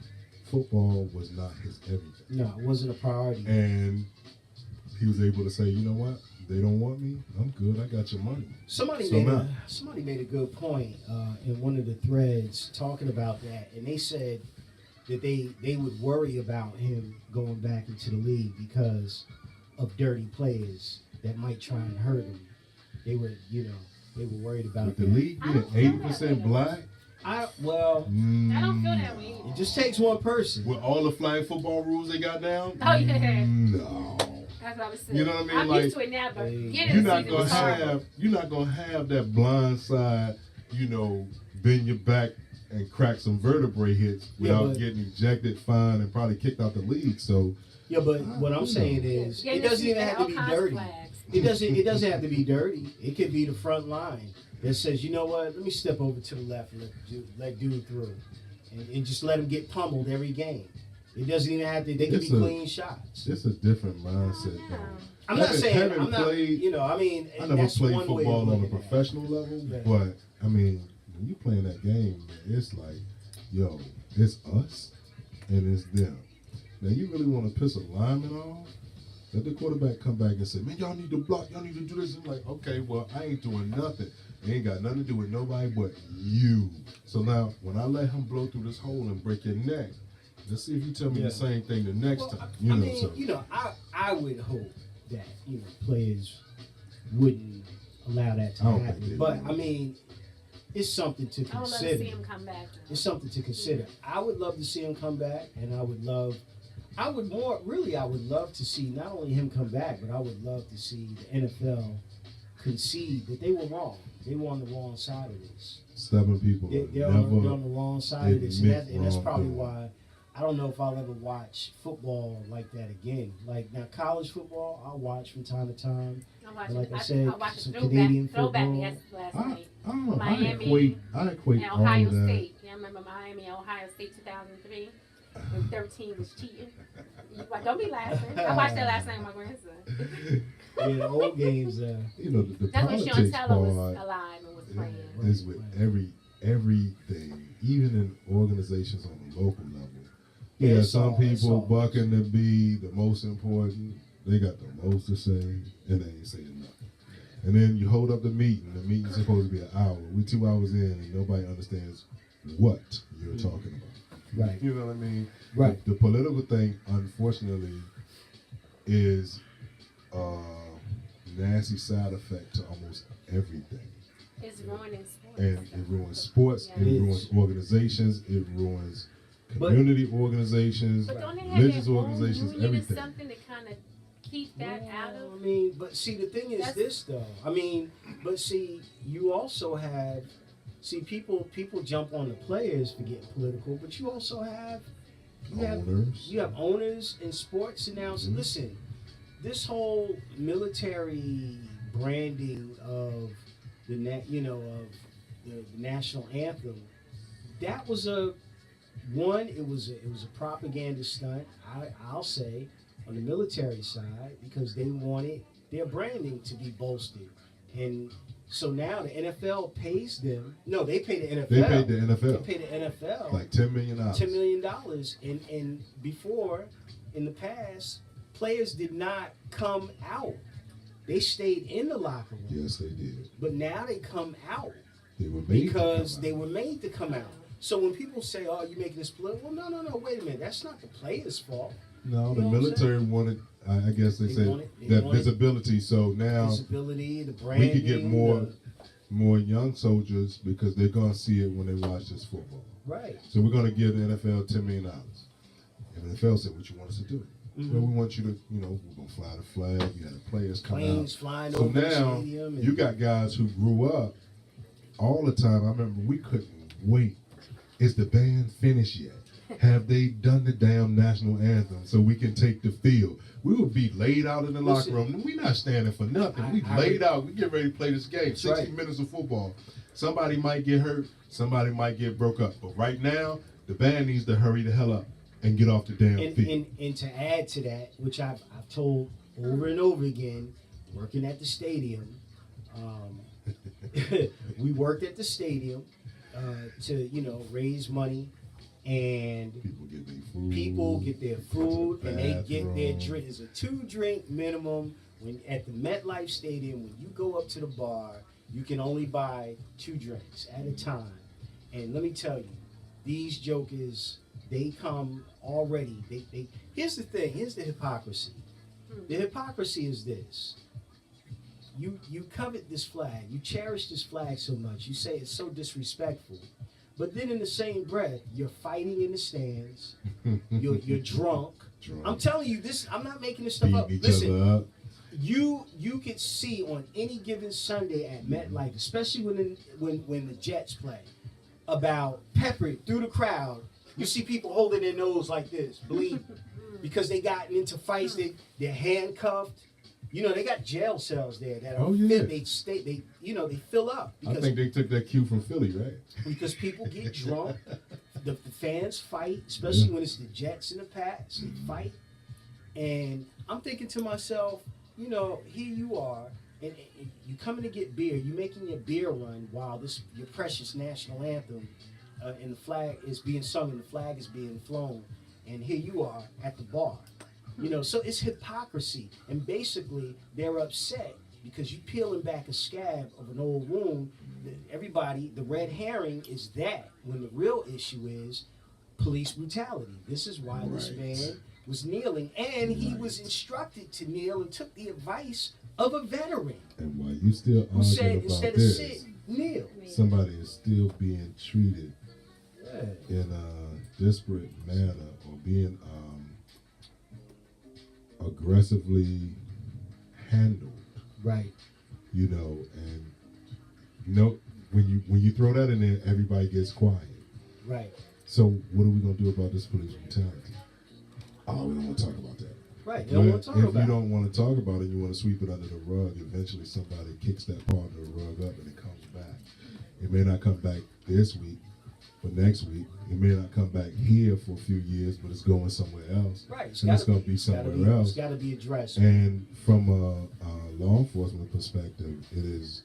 football was not his everything. No, it wasn't a priority. And he was able to say, you know what? They don't want me. I'm good. I got your money. Somebody made a good point in one of the threads talking about that, and they said that they would worry about him going back into the league because of dirty players that might try and hurt him. They were worried about with the league being 80% black. I don't feel that way. It just takes one person. With all the flag football rules they got now? Oh, yeah. No. That's what I was saying. You know what I mean? I'm like, used to it now, but you're not gonna have that blind side, bend your back and crack some vertebrae hits without getting ejected, fined, and probably kicked out the league. So but what I'm saying is it doesn't even have to be dirty. It doesn't have to be dirty. It could be the front line that says, you know what, let me step over to the left and let dude through. And just let him get pummeled every game. It doesn't even have to, they can be clean shots. It's a different mindset, though. I'm not saying, I never played football on a professional level, but, I mean, when you playing that game, man, it's like, yo, it's us and it's them. Now, you really want to piss a lineman off? Let the quarterback come back and say, man, y'all need to block, y'all need to do this. I'm like, okay, well, I ain't doing nothing. It ain't got nothing to do with nobody but you. So now, when I let him blow through this hole and break your neck, let's see if you tell me the same thing the next time. I would hope that, players wouldn't allow that to happen. But, I mean, it's something to consider. I would love to see him come back. It's something to consider. I would love to see him come back, and I I would love to see not only him come back, but I would love to see the NFL concede that they were wrong. They were on the wrong side of this. Stubborn people. They're on the wrong side of this, and that's probably why I don't know if I'll ever watch football like that again. Like now, college football I'll watch from time to time. Like I said, some Canadian football. Last night. I don't know. Miami I equate and all Ohio of that. State. Yeah, I remember Miami and Ohio State 2003 when 13 was cheating. Like, don't be laughing. I watched that last night with my grandson. Yeah, the old games. You know, the That's when politics Chantel part was alive and was playing. is with everything, even in organizations on the local level. Yeah, some people bucking to be the most important. They got the most to say, and they ain't saying nothing. And then you hold up the meeting. The meeting's supposed to be an hour. We're 2 hours in, and nobody understands what you're talking about. Right. You know what I mean? Right. The political thing, unfortunately, is a nasty side effect to almost everything. It's ruining sports. And it ruins sports, Yeah. it ruins organizations, it ruins community organizations, But don't they have religious their own organizations, union or everything. something to kind of keep that out of? I mean, but see, the thing is this though. I mean, but see, you also have, people jump on the players for getting political, but you also have owners and sports announcers. Mm-hmm. Listen, this whole military branding of the national anthem, that was it was a propaganda stunt. I'll say on the military side because they wanted their branding to be bolstered, and so now the NFL pays them. No, they pay the NFL. They paid the NFL. They pay the NFL like $10 million. $10 million, and before, in the past, players did not come out. They stayed in the locker room. Yes, they did. But now they come out they were made to come out. So when people say, "Oh, you're making this political," well, no, wait a minute. That's not the players' fault. No, the military wanted. I guess they said that visibility. So now visibility, the branding. We could get more young soldiers because they're gonna see it when they watch this football. Right. So we're gonna give the NFL $10 million. And the NFL said, "What you want us to do?" Mm-hmm. Well, we want you to, we're gonna fly the flag. You got the players come Planes out. flying So over now the stadium. you got guys who grew up all the time. I remember we couldn't wait. Is the band finished yet? Have they done the damn national anthem so we can take the field? We would be laid out in the locker room. We're not standing for nothing. We laid out. We get ready to play this game. 60 minutes of football. Somebody might get hurt. Somebody might get broke up. But right now, the band needs to hurry the hell up and get off the damn field. And to add to that, which I've told over and over again, working at the stadium, we worked at the stadium to raise money, and people get their food and they get their drink. It's a 2-drink minimum when at the MetLife Stadium. When you go up to the bar, you can only buy 2 drinks at a time. And let me tell you, these jokers, they come already. They here's the thing. Here's the hypocrisy. The hypocrisy is this. You covet this flag. You cherish this flag so much. You say it's so disrespectful. But then in the same breath, you're fighting in the stands. You're drunk. I'm telling you this. I'm not making this stuff up. Listen, you could see on any given Sunday at MetLife, especially when the Jets play, about peppered through the crowd. You see people holding their nose like this, bleeding, because they gotten into fights. They're handcuffed. They got jail cells there that are they fill up. I think they took that cue from Philly, right? Because people get drunk. The fans fight, especially when it's the Jets and the Pats. They fight. And I'm thinking to myself, here you are, and you coming to get beer. You're making your beer run while your precious national anthem and the flag is being sung and the flag is being flown. And here you are at the bar. So it's hypocrisy. And basically, they're upset because you're peeling back a scab of an old wound. The red herring is that, when the real issue is police brutality. This is why this man was kneeling, and he was instructed to kneel and took the advice of a veteran. And while you still who said, about instead this, of sit, kneel. Somebody is still being treated in a disparate manner or being aggressively handled. Right. You know, and when you throw that in there, everybody gets quiet. Right. So what are we gonna do about this police brutality? Oh, we don't want to talk about that. Right. They don't want to talk about it. If you don't want to talk about it, you want to sweep it under the rug. Eventually, somebody kicks that part of the rug up, and it comes back. It may not come back this week, but next week. It may not come back here for a few years, but it's going somewhere else. Right. And it's going to be somewhere else. It's got to be addressed. And from a law enforcement perspective, it is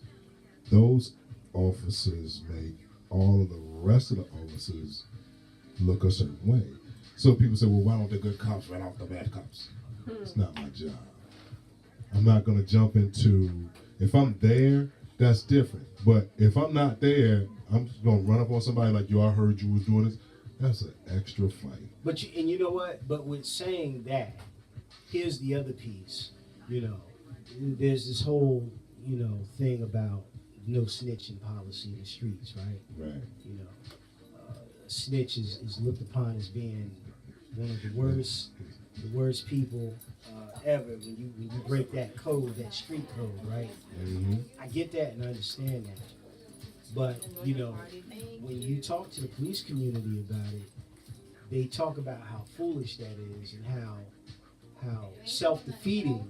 those officers make all of the rest of the officers look a certain way. So people say, well, why don't the good cops run off the bad cops? It's not my job. I'm not going to jump into, if I'm there, that's different. But if I'm not there, I'm just going to run up on somebody like, yo, I heard you was doing this. That's an extra fight. But you know what? But with saying that, here's the other piece. You know, there's this whole, thing about no snitching policy in the streets, right? Right. You know, snitch is looked upon as being one of the worst people ever when you break that code, that street code, right? Mm-hmm. I get that and I understand that. But, when you talk to the police community about it, they talk about how foolish that is and how self-defeating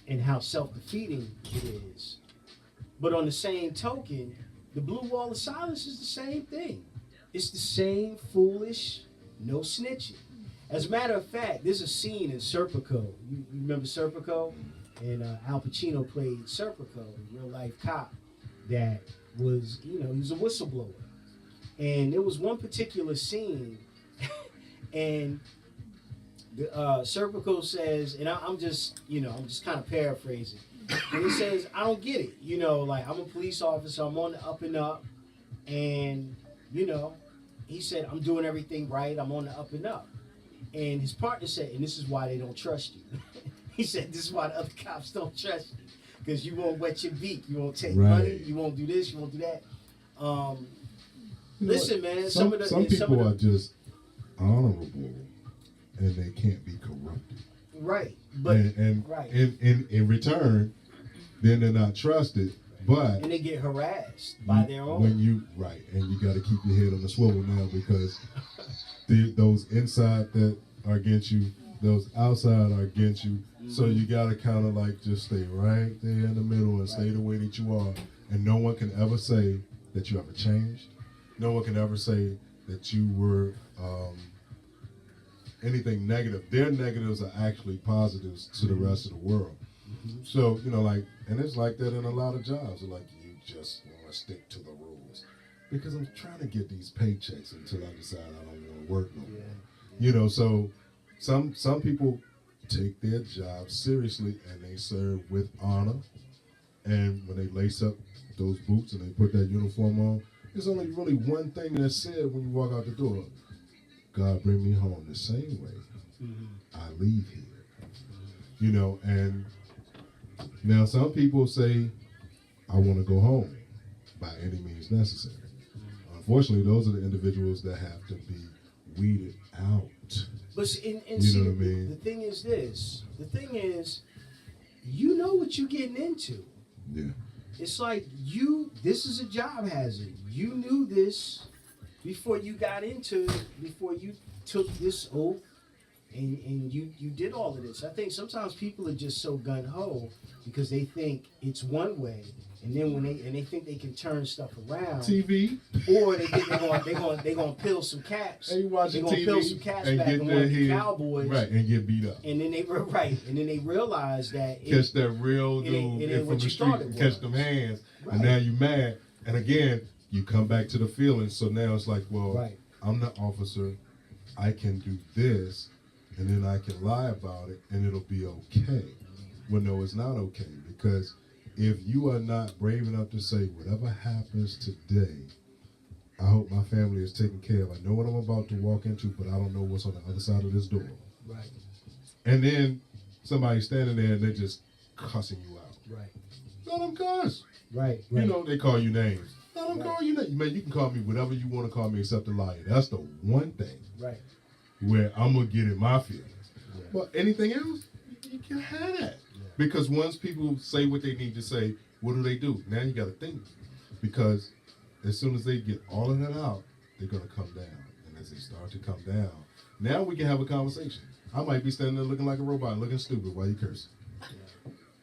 it is. But on the same token, the blue wall of silence is the same thing. It's the same foolish, no snitching. As a matter of fact, there's a scene in Serpico. You remember Serpico? And Al Pacino played Serpico, a real-life cop that was, he was a whistleblower. And there was one particular scene, and Serpico says, and I'm just kind of paraphrasing. And he says, I don't get it. Like, I'm a police officer, I'm on the up and up, and, he said, I'm doing everything right, I'm on the up and up. And his partner said, and this is why they don't trust you. He said, this is why the other cops don't trust you. Because you won't wet your beak, you won't take money, you won't do this, you won't do that. Listen, man, some people are just honorable and they can't be corrupted. Right. But right. In return, then they're not trusted. But and they get harassed by their own. And you got to keep your head on the swivel now, because those inside that are against you, those outside are against you. Mm-hmm. So you got to kind of like just stay right there in the middle and stay the way that you are. And no one can ever say that you ever changed. No one can ever say that you were anything negative. Their negatives are actually positives to the rest of the world. Mm-hmm. So, and it's like that in a lot of jobs. Like, you just want to stick to the rules. Because I'm trying to get these paychecks until I decide I don't want to work no more. Yeah. So some people take their job seriously and they serve with honor. And when they lace up those boots and they put that uniform on, there's only really one thing that's said when you walk out the door. God bring me home the same way I leave here. And now some people say, I want to go home by any means necessary. Unfortunately, those are the individuals that have to be weeded out. But see, know what I mean? The thing is this. The thing is, you know what you're getting into. Yeah. It's like this is a job hazard. You knew this before you took this oath and you did all of this. I think sometimes people are just so gun-ho because they think it's one way, and then when they think they can turn stuff around. TV. Or they think they're gonna peel some caps. They watching TV peel some caps back and want the Cowboys. Right, and get beat up. And then they realize that catch that real dude from the street, catch them hands, and now you mad. And again, you come back to the feelings. So now it's like, well, I'm the officer. I can do this, and then I can lie about it, and it'll be okay. Well, no, it's not okay, because if you are not brave enough to say, whatever happens today, I hope my family is taken care of. I know what I'm about to walk into, but I don't know what's on the other side of this door. Right. And then somebody's standing there and they're just cussing you out. Right. Let them cuss. Right. They call you names. Let them call you names. Man, you can call me whatever you want to call me except a liar. That's the one thing where I'm going to get in my feelings. Yeah. But anything else, you can have that. Because once people say what they need to say, what do? Now you got to think. Because as soon as they get all of that out, they're going to come down. And as they start to come down, now we can have a conversation. I might be standing there looking like a robot, looking stupid while you cursing.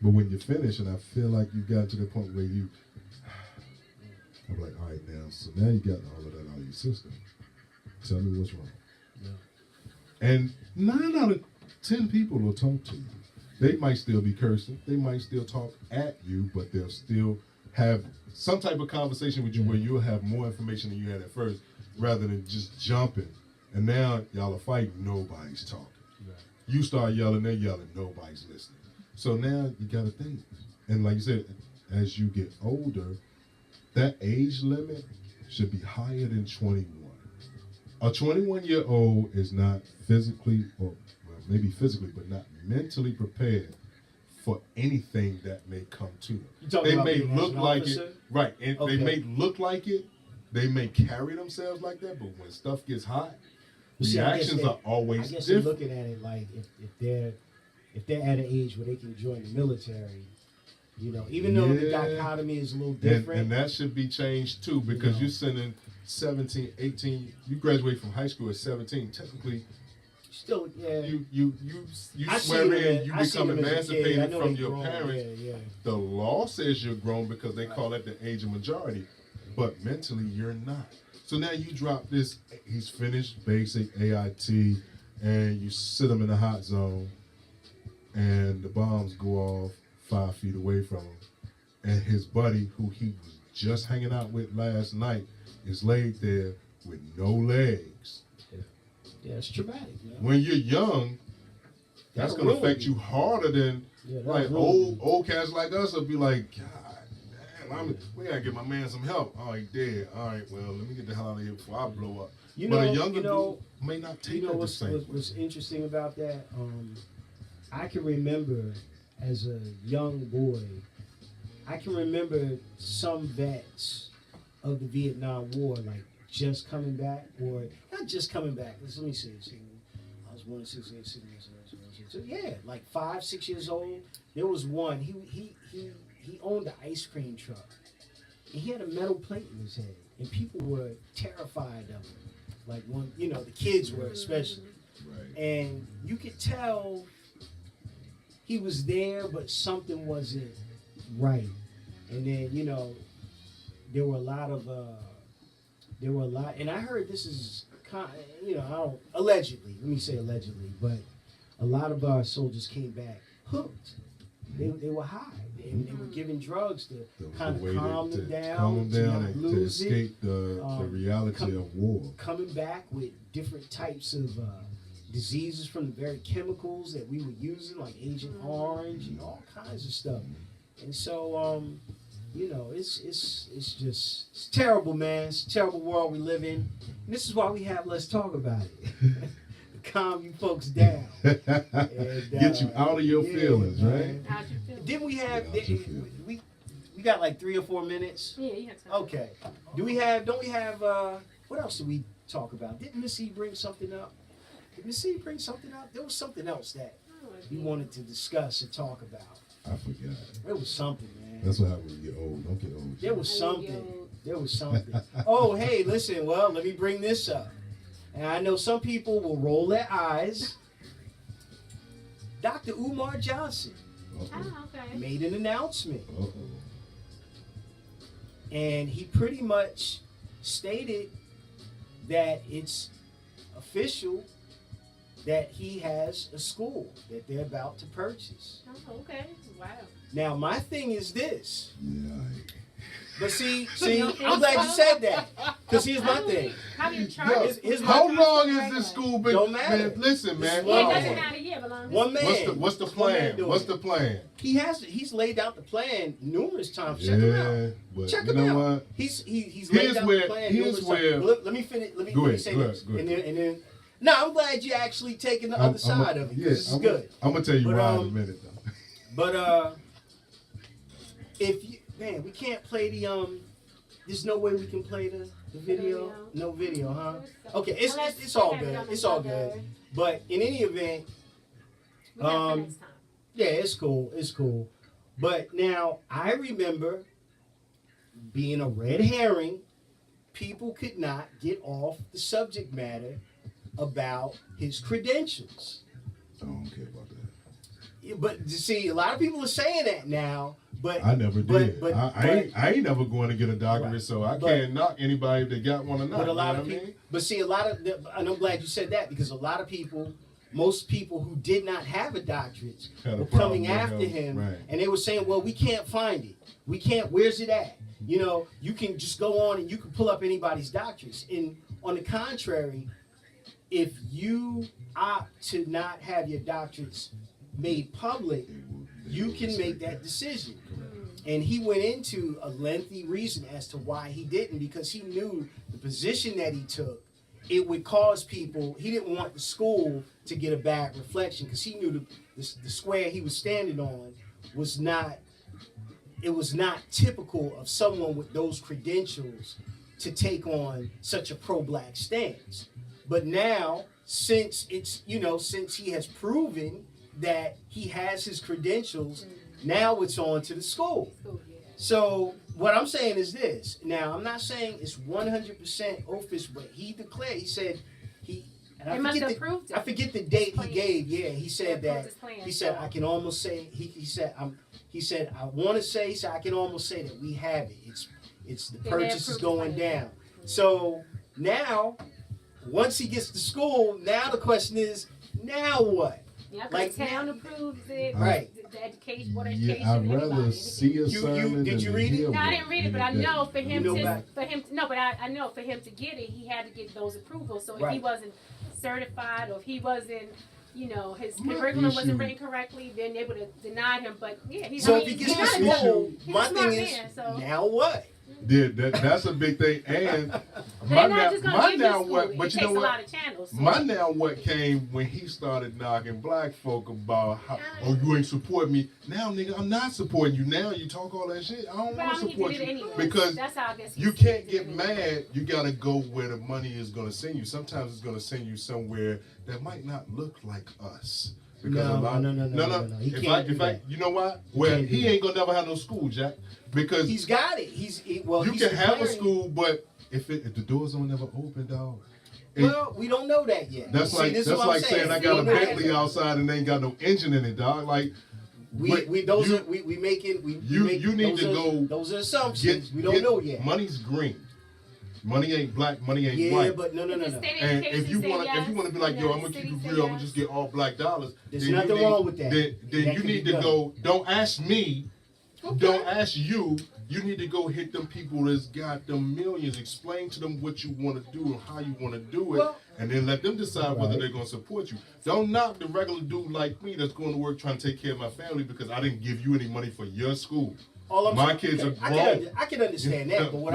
But when you finish, and I feel like you got to the point where I'm like, all right, now, so now you got all of that out of your system. Tell me what's wrong. Yeah. And 9 out of 10 people will talk to you. They might still be cursing. They might still talk at you, but they'll still have some type of conversation with you where you'll have more information than you had at first, rather than just jumping. And now y'all are fighting, nobody's talking. Right. You start yelling, they're yelling, nobody's listening. So now you got to think. And like you said, as you get older, that age limit should be higher than 21. A 21-year-old is not physically, or well, maybe physically, but not mentally prepared for anything that may come to them. They may look like it, right? And they may look like it. They may carry themselves like that, but when stuff gets hot, reactions are always different. I guess you're looking at it like if they're at an age where they can join the military, even though the dichotomy is a little different. And that should be changed too, because you're sending 17, 18, you graduate from high school at 17, technically still, you swear in, you become emancipated from your parents. The law says you're grown because they call it the age of majority, but mentally you're not. So now you drop this, he's finished basic AIT, and you sit him in the hot zone, and the bombs go off 5 feet away from him, and his buddy, who he was just hanging out with last night, is laid there with no legs. Yeah, it's traumatic. When you're young, that's going to affect you harder than like old cats like us will be like, God damn, we got to give my man some help. Oh, he dead. All right, well, let me get the hell out of here before I blow up. But a younger dude may not take it the same. What's interesting about that, I can remember as a young boy, I can remember some vets of the Vietnam War, like just coming back, or not just coming back. Let me see. I was 1 6 8 6 so yeah, like 5 6 years old. There was one. He owned an ice cream truck, and he had a metal plate in his head, and people were terrified of him. Like the kids were especially, right. And you could tell he was there, but something wasn't right. And then there were a lot, and I heard this is allegedly. Let me say allegedly, but a lot of our soldiers came back hooked. They were high, and they were given drugs to kind of calm them down and to escape the reality of war. Coming back with different types of diseases from the very chemicals that we were using, like Agent Orange and all kinds of stuff. And so, it's terrible, man. It's a terrible world we live in. And this is why we have Let's Talk About It. To calm you folks down. And, get you out of your feelings, right? How'd you feel? Then we have, we got like 3 or 4 minutes. Yeah, you have time. Okay. Don't we have, what else did we talk about? Didn't Miss E bring something up? Did Miss E bring something up? There was something else that we wanted to discuss and talk about. I forgot. There was something, man. That's what happens when you get old. Don't get old. There was something. Oh, hey, listen. Well, let me bring this up. And I know some people will roll their eyes. Dr. Umar Johnson made an announcement. And he pretty much stated that it's official that he has a school that they're about to purchase. Oh, okay. Wow. Now, my thing is this. Yeah. But see, I'm glad you said that. Because here's my thing. How do you charge? How long is this school been? Don't matter. Man, listen, man. It doesn't matter yet, but one man. What's the plan? What's the plan? He's laid out the plan numerous times. Check him out. Check him out. What? He's laid out the plan numerous times. Let me finish. Let me say this. Go ahead. And then. No, I'm glad you're actually taking the other side of it. Yeah, this is good. I'm gonna tell you why in a minute, though. But we can't play the There's no way we can play the video. No video, huh? Okay, it's all good. It's all good. But in any event, We have for next time. Yeah, it's cool. It's cool. But now I remember being a red herring, people could not get off the subject matter about his credentials. I don't care about that. Yeah, but you see, a lot of people are saying that now. But I never did. But, I ain't never going to get a doctorate, right. So I can't knock anybody that got one or not. But a lot of people. But see, and I'm glad you said that, because a lot of people. Most people who did not have a doctorate were coming after him, right. And they were saying, well, we can't find it. We can't, where's it at? You know, you can just go on and you can pull up anybody's doctorates. And on the contrary, if you opt to not have your doctorates made public, you can make that decision. And he went into a lengthy reason as to why he didn't, because he knew the position that he took, it would cause people, he didn't want the school to get a bad reflection, because he knew the square he was standing on was not typical of someone with those credentials to take on such a pro-black stance. But now, since he has proven that he has his credentials, now it's on to the school. So what I'm saying is this. Now, I'm not saying it's 100% official, but he declared, he said, I forget the date he gave. Yeah, he said that. He said, I can almost say, he said, I want to say, so I can almost say that we have it. It's the purchase is going down. So now, once he gets to school, now the question is, now what? Yeah, like the town approves it, right? The education, what education. Yeah, I'd rather see a sermon. Did you read it? No, I didn't read it, but I know for him I know for him to get it, he had to get those approvals. So if he wasn't certified, or if he wasn't, his curriculum wasn't written correctly, then they would have denied him. But yeah, he's so if he gets to school, my thing is, now what? Yeah, that's a big thing. And my now what? But you know what? My now what came when he started knocking black folk about how, oh, you ain't support me. Now, nigga, I'm not supporting you. Now you talk all that shit. I don't want to support you because you can't get mad. You gotta go where the money is gonna send you. Sometimes it's gonna send you somewhere that might not look like us. Because no. If I, you know what? Well, he ain't gonna never have no school, Jack. Because he's got it. You can have a school, but if the doors don't never open, dog. Well, we don't know that yet. That's like saying I got a Bentley outside and they ain't got no engine in it, dog. Like you need to go. Those are assumptions. We don't know yet. Money's green. Money ain't black. Money ain't white. Yeah, but no. And if you want to be like, yo, I'm gonna keep it real. I'm gonna just get all black dollars. There's nothing wrong with that. Then you need to go. Don't ask me. Okay. Don't ask you. You need to go hit them people that's got them millions. Explain to them what you want to do and how you want to do it, and then let them decide whether they're going to support you. Don't knock the regular dude like me that's going to work trying to take care of my family because I didn't give you any money for your school. My kids are grown. I can understand that, but what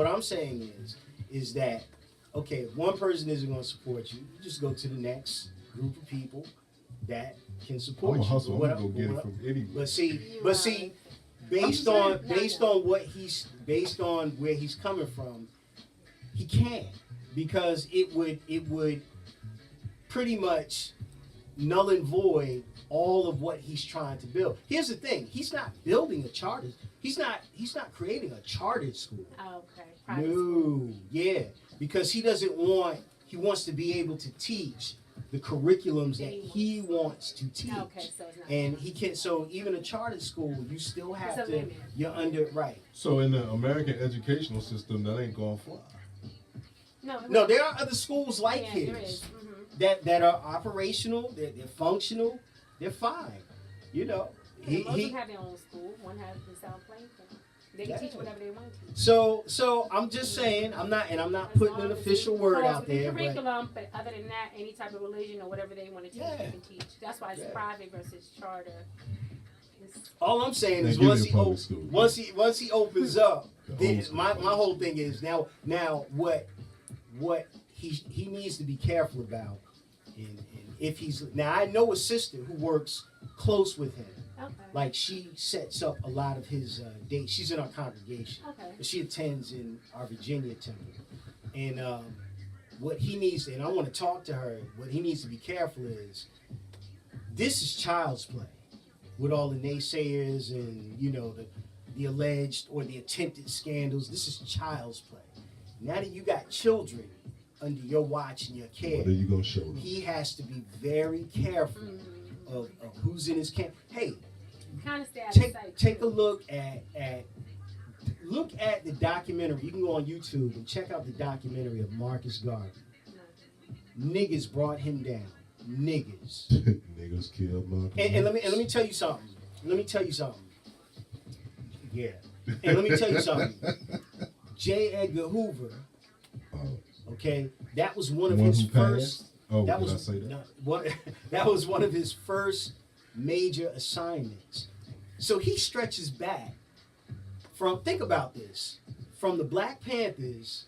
I'm saying is that, okay, if one person isn't going to support you, you just go to the next group of people that can support you. I'm gonna go get it from anywhere. But see, based on where he's coming from, he can't, because it would pretty much null and void all of what he's trying to build. Here's the thing: he's not building a charter. He's not creating a chartered school. Oh, okay. No, yeah, because he wants to be able to teach the curriculums that he wants to teach. Okay, so it's not and he can. So even a charter school, you still have to. You're under right. So in the American educational system, that ain't gonna fly. No, there are other schools like his that are operational. They're functional. They're fine. Most of them have their own school. One has the South Plains. They can teach whatever they want to teach. So I'm just saying, I'm not putting an official word out there. Curriculum, but other than that, any type of religion or whatever they want to teach, they can teach. That's why it's private versus charter. All I'm saying is once he opens up, my whole thing is now what he needs to be careful about, and if he's now I know a sister who works close with him. Okay. Like she sets up a lot of his dates. She's in our congregation. Okay. But she attends in our Virginia temple. And what he needs, and I want to talk to her, what he needs to be careful is This is child's play with all the naysayers and, you know, the alleged or the attempted scandals. This is child's play. Now that you got children under your watch and your care, what are you gonna show them? He has to be very careful of who's in his camp. Hey, kind of take a look at the documentary. You can go on YouTube and check out the documentary of Marcus Garvey. Niggas brought him down. Niggas. Niggas killed Marcus. And let me tell you something. Yeah. And let me tell you something. J. Edgar Hoover. Okay, that was one of his first. Oh, that did was I say that? That was one of his first major assignments. So he stretches back from. Think about this. From the Black Panthers,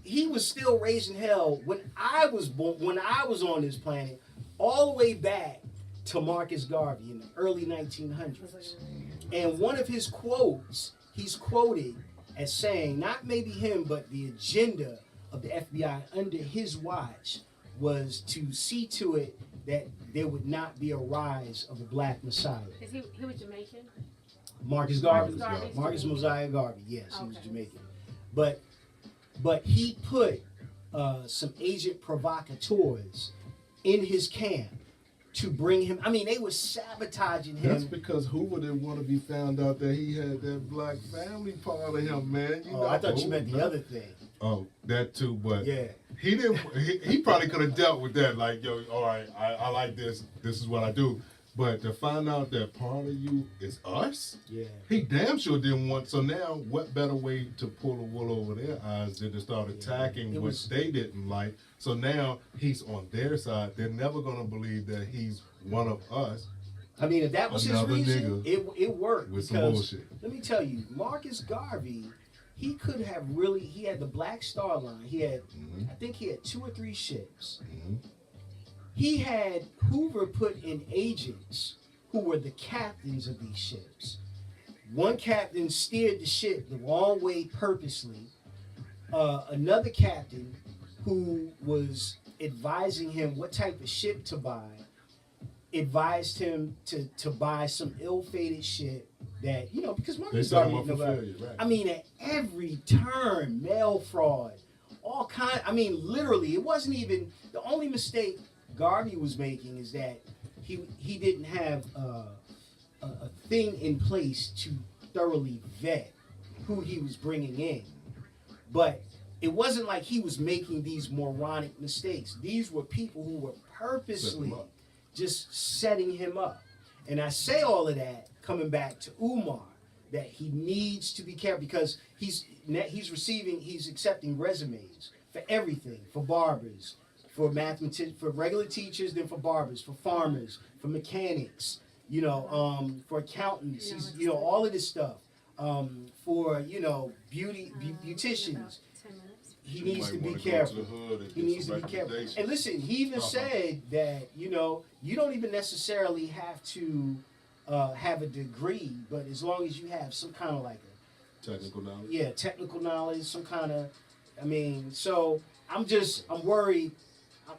he was still raising hell when I was born. When I was on this planet, all the way back to Marcus Garvey in the early 1900s. And one of his quotes, he's quoted as saying, not maybe him, but the agenda of the FBI under his watch was to see to it that there would not be a rise of a black messiah. Is he was Jamaican? Marcus Garvey. Garvey. Marcus Mosiah Garvey, yes, Okay. he was Jamaican. But he put some agent provocateurs in his camp to bring him. I mean, they were sabotaging him. That's because Hoover didn't want to be found out that he had that black family part of him, man. You know, I thought you meant the other thing. Oh, that too, but Yeah. he didn't. He probably could have dealt with that. Like, yo, all right, I like this. This is what I do. But to find out that part of you is us, Yeah. he damn sure didn't want. So now, what better way to pull the wool over their eyes than to start attacking what they didn't like? So now he's on their side. They're never gonna believe that he's one of us. I mean, if that was his Another reason, nigga it worked. with some because, bullshit. let me tell you, Marcus Garvey, he could have really, he had the Black Star Line. He had, I think he had 2 or 3 ships. He had Hoover put in agents who were the captains of these ships. One captain steered the ship the wrong way purposely. Another captain who was advising him what type of ship to buy advised him to buy some ill-fated ship that, you know, because Marcus Garvey didn't know about. Right. I mean, at every turn, mail fraud, all kind. I mean, literally, it wasn't even the only mistake Garvey was making is that he didn't have a thing in place to thoroughly vet who he was bringing in. But it wasn't like he was making these moronic mistakes. These were people who were purposely just setting him up. And I say all of that coming back to Umar, that he needs to be careful because he's accepting resumes for everything, for barbers, for mathematicians, for regular teachers, then for barbers, for farmers, for mechanics, you know, for accountants, he's, you know, all of this stuff, for, you know, beauticians. He needs to be careful. He needs to be careful. And listen, he even said that, you know, you don't even necessarily have to have a degree, but as long as you have some kind of like a technical knowledge. Yeah, technical knowledge, some kind of, I mean, so I'm worried.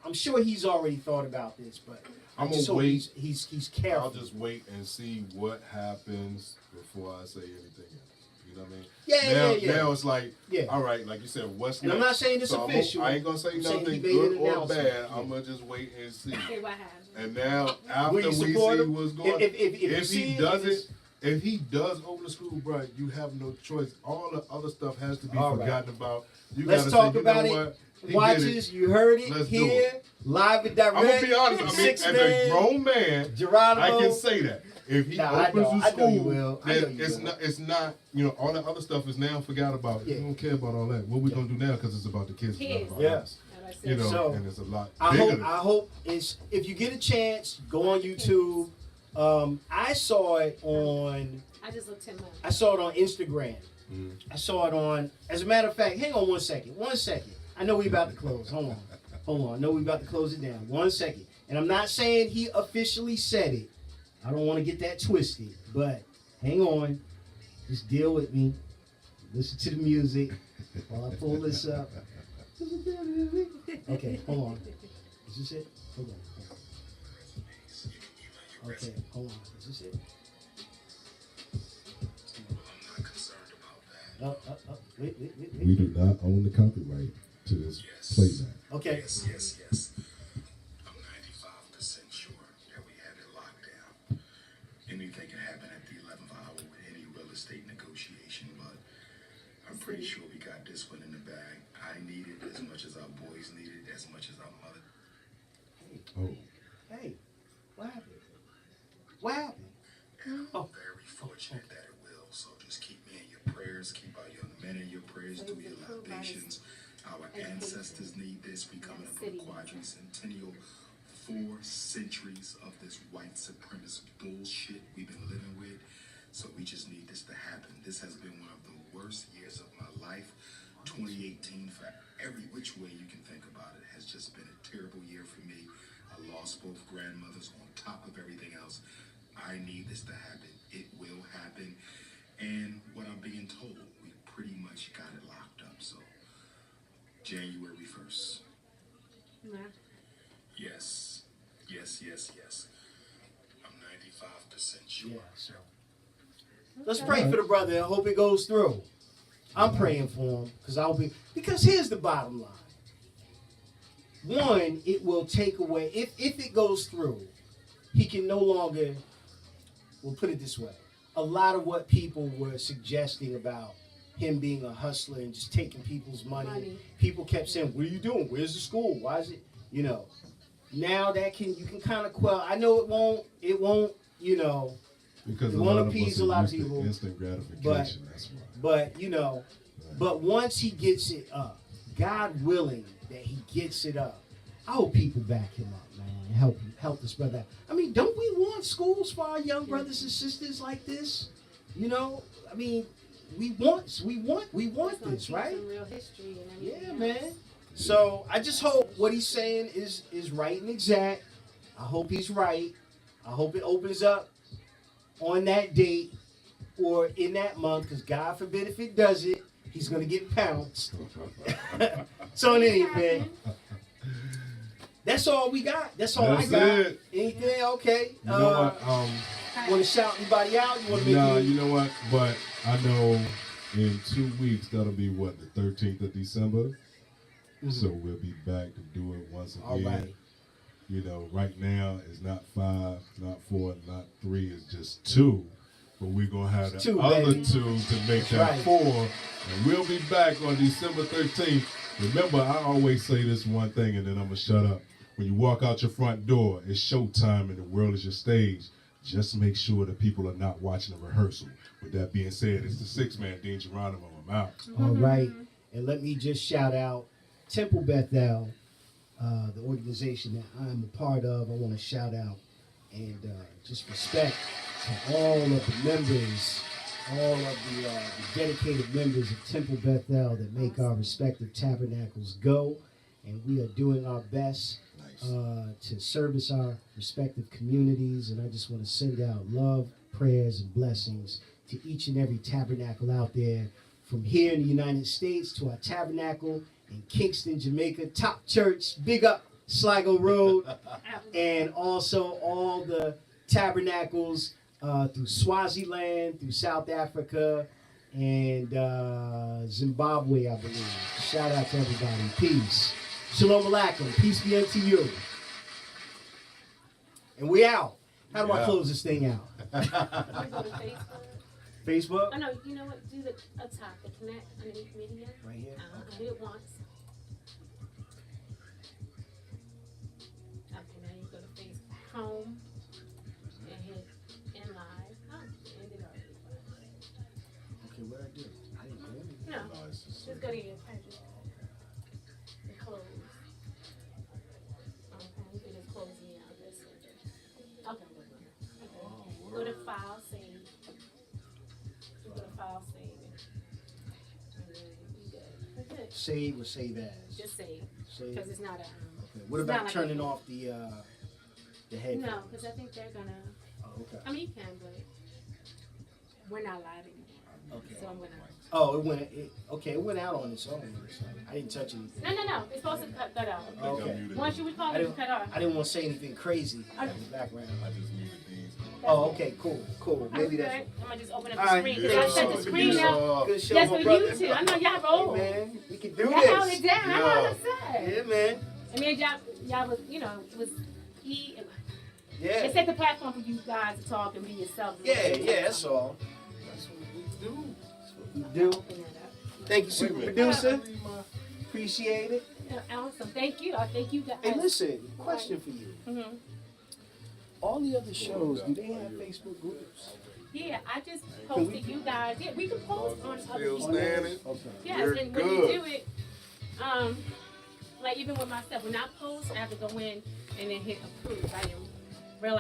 I'm sure he's already thought about this, but I'm I just gonna hope wait. he's careful. I'll just wait and see what happens before I say anything else. You know what I mean? Yeah. Now it's like, Yeah. all right, like you said, what's And next? I'm not saying it's So official. I ain't gonna say I'm saying nothing he made good an or announcement. bad. Yeah. I'm gonna just wait and see. See what happens. And now after Will you we see support him? what's going, If you if see he it, does it's- it, if he does open the school, bro, you have no choice. All the other stuff has to be All right. forgotten about. You Let's gotta talk say, you about know it. what? He Watches, did it. you heard it Let's do here, it. live and direct. I'm gonna be honest. I mean, Six as man, a grown man, Geronimo. I can say that. If he Nah, I opens know. the I know you school, will. I know then you it's will. not. It's not. You know, all the other stuff is now forgot about. Yeah. We don't care about all that. What we gonna do now? Because it's about the kids. It's not Kids. about Yeah. us. Like I said. You know, So, and it's a lot I bigger hope. than I hope it's. If you get a chance, go on YouTube. I saw it on. I just looked him up. I saw it on Instagram. Mhm. I saw it on. As a matter of fact, hang on 1 second. 1 second. I know we about to close. Hold on. I know we about to close it down. 1 second. And I'm not saying he officially said it. I don't want to get that twisted. But hang on. Just deal with me. Listen to the music while I pull this up. Okay, hold on. Is this it? Hold on. Okay, hold on. Is this it? I'm not concerned about that. Wait. We do not own the copyright to this playback. Okay. Yes. I'm 95% sure that we have it locked down. Anything can happen at the 11th hour with any real estate negotiation, but I'm pretty sure we got this one in the bag. I need it as much as our boys need it, as much as our mother. Oh. Hey, what happened? What happened? And I'm very fortunate that it will. So just keep me in your prayers. Keep our young men in your prayers. Do your libations. Our ancestors need this. We coming up with a quadricentennial 4 centuries of this white supremacist bullshit we've been living with. So we just need this to happen. This has been one of the worst years of my life. 2018, for every which way you can think about it, has just been a terrible year for me. I lost both grandmothers on top of everything else. I need this to happen. It will happen. And what I'm being told, we pretty much got it locked up. So January 1st. Yeah. Yes. I'm 95% sure. Yeah, so. Let's pray for the brother and hope it goes through. I'm praying for him because here's the bottom line. One, it will take away, if it goes through, he can no longer, we'll put it this way, a lot of what people were suggesting about him being a hustler and just taking people's money. People kept saying, what are you doing? Where's the school? Why is it, now that you can kind of quell. I know it won't, Because it a won't lot of appease us a are lot of used to people, instant gratification, that's why. But once he gets it up, God willing that he gets it up, I hope people back him up, man, and help this brother out. I mean, don't we want schools for our young brothers and sisters like this? We want this, right? Some real history and everything Yeah, else. man. So I just hope what he's saying is right and exact. I hope he's right. I hope it opens up on that date or in that month, because God forbid if it doesn't, he's going to get pounced. So in any event, that's all we got. That's all I got. It. Anything? Okay. You know what? Want to shout anybody out? You want to make No, you know what? But I know in 2 weeks, that'll be what, the 13th of December? Mm-hmm. So we'll be back to do it once again. All right. Right now it's not 5, not 4, not 3, it's just 2. But we're going to have the other 2 to make that 4. And we'll be back on December 13th. Remember, I always say this one thing and then I'm going to shut up. When you walk out your front door, it's showtime and the world is your stage. Just make sure that people are not watching the rehearsal. With that being said, it's the 6-man, Dean Geronimo. I'm out. All right. And let me just shout out Temple Bethel, the organization that I'm a part of. I want to shout out and just respect to all of the members, all of the dedicated members of Temple Bethel that make our respective tabernacles go. And we are doing our best to service our respective communities. And I just want to send out love, prayers, and blessings to each and every tabernacle out there, from here in the United States to our tabernacle in Kingston, Jamaica, Top Church, big up Sligo Road, and also all the tabernacles through Swaziland, through South Africa, and Zimbabwe, I believe. Shout out to everybody. Peace. Shalom alaikum. Peace be unto you. And we out. How do I close this thing out? You go to Facebook. Facebook? Oh, no, you know what? Do the up top, the connect underneath media. Right here? Do it once. Okay, now you go to Facebook home and hit in live. Oh, ended already. Okay, what I do? I didn't do anything. No, just go to your pages and close. Okay, you can just close me out this one. Okay, go to file, save. You go to file, save it. And then you good. That's it. Save or save as? Just save. Save. Because it's not a. Okay. What it's about not like turning a- off the headphones? No, because I think they're gonna. Oh, okay. I mean, you can, but we're not live anymore. Okay. So I'm gonna. Oh, it went out on its own. So I didn't touch anything. No. It's supposed to cut that out. Okay. Once you record it, you cut off. I didn't want to say anything crazy in the background. I just muted Dean. Oh, okay, cool. Maybe that's. I'm gonna just open up All the right, screen good because I show, set the good screen show. out Good show, just my for brother. you two. I know y'all roll. Hey, man, we can do Y'all this. held it down. I know what I'm saying. Yeah, man. I mean, y'all was, was he. Yeah. It set the platform for you guys to talk and be yourself. Yeah, that's all. That's what we do. That's what we do. Thank you, super producer. Appreciate it. Awesome. Thank you. I thank you guys. Hey, listen, question for you. Mm-hmm. All the other shows, do they have Facebook groups? Yeah, I just posted you guys. Yeah, we can post on other Still people's. standing? Okay. Yes, You're and when good. you do it, like even with myself, when I post, I have to go in and then hit approve. I didn't realize.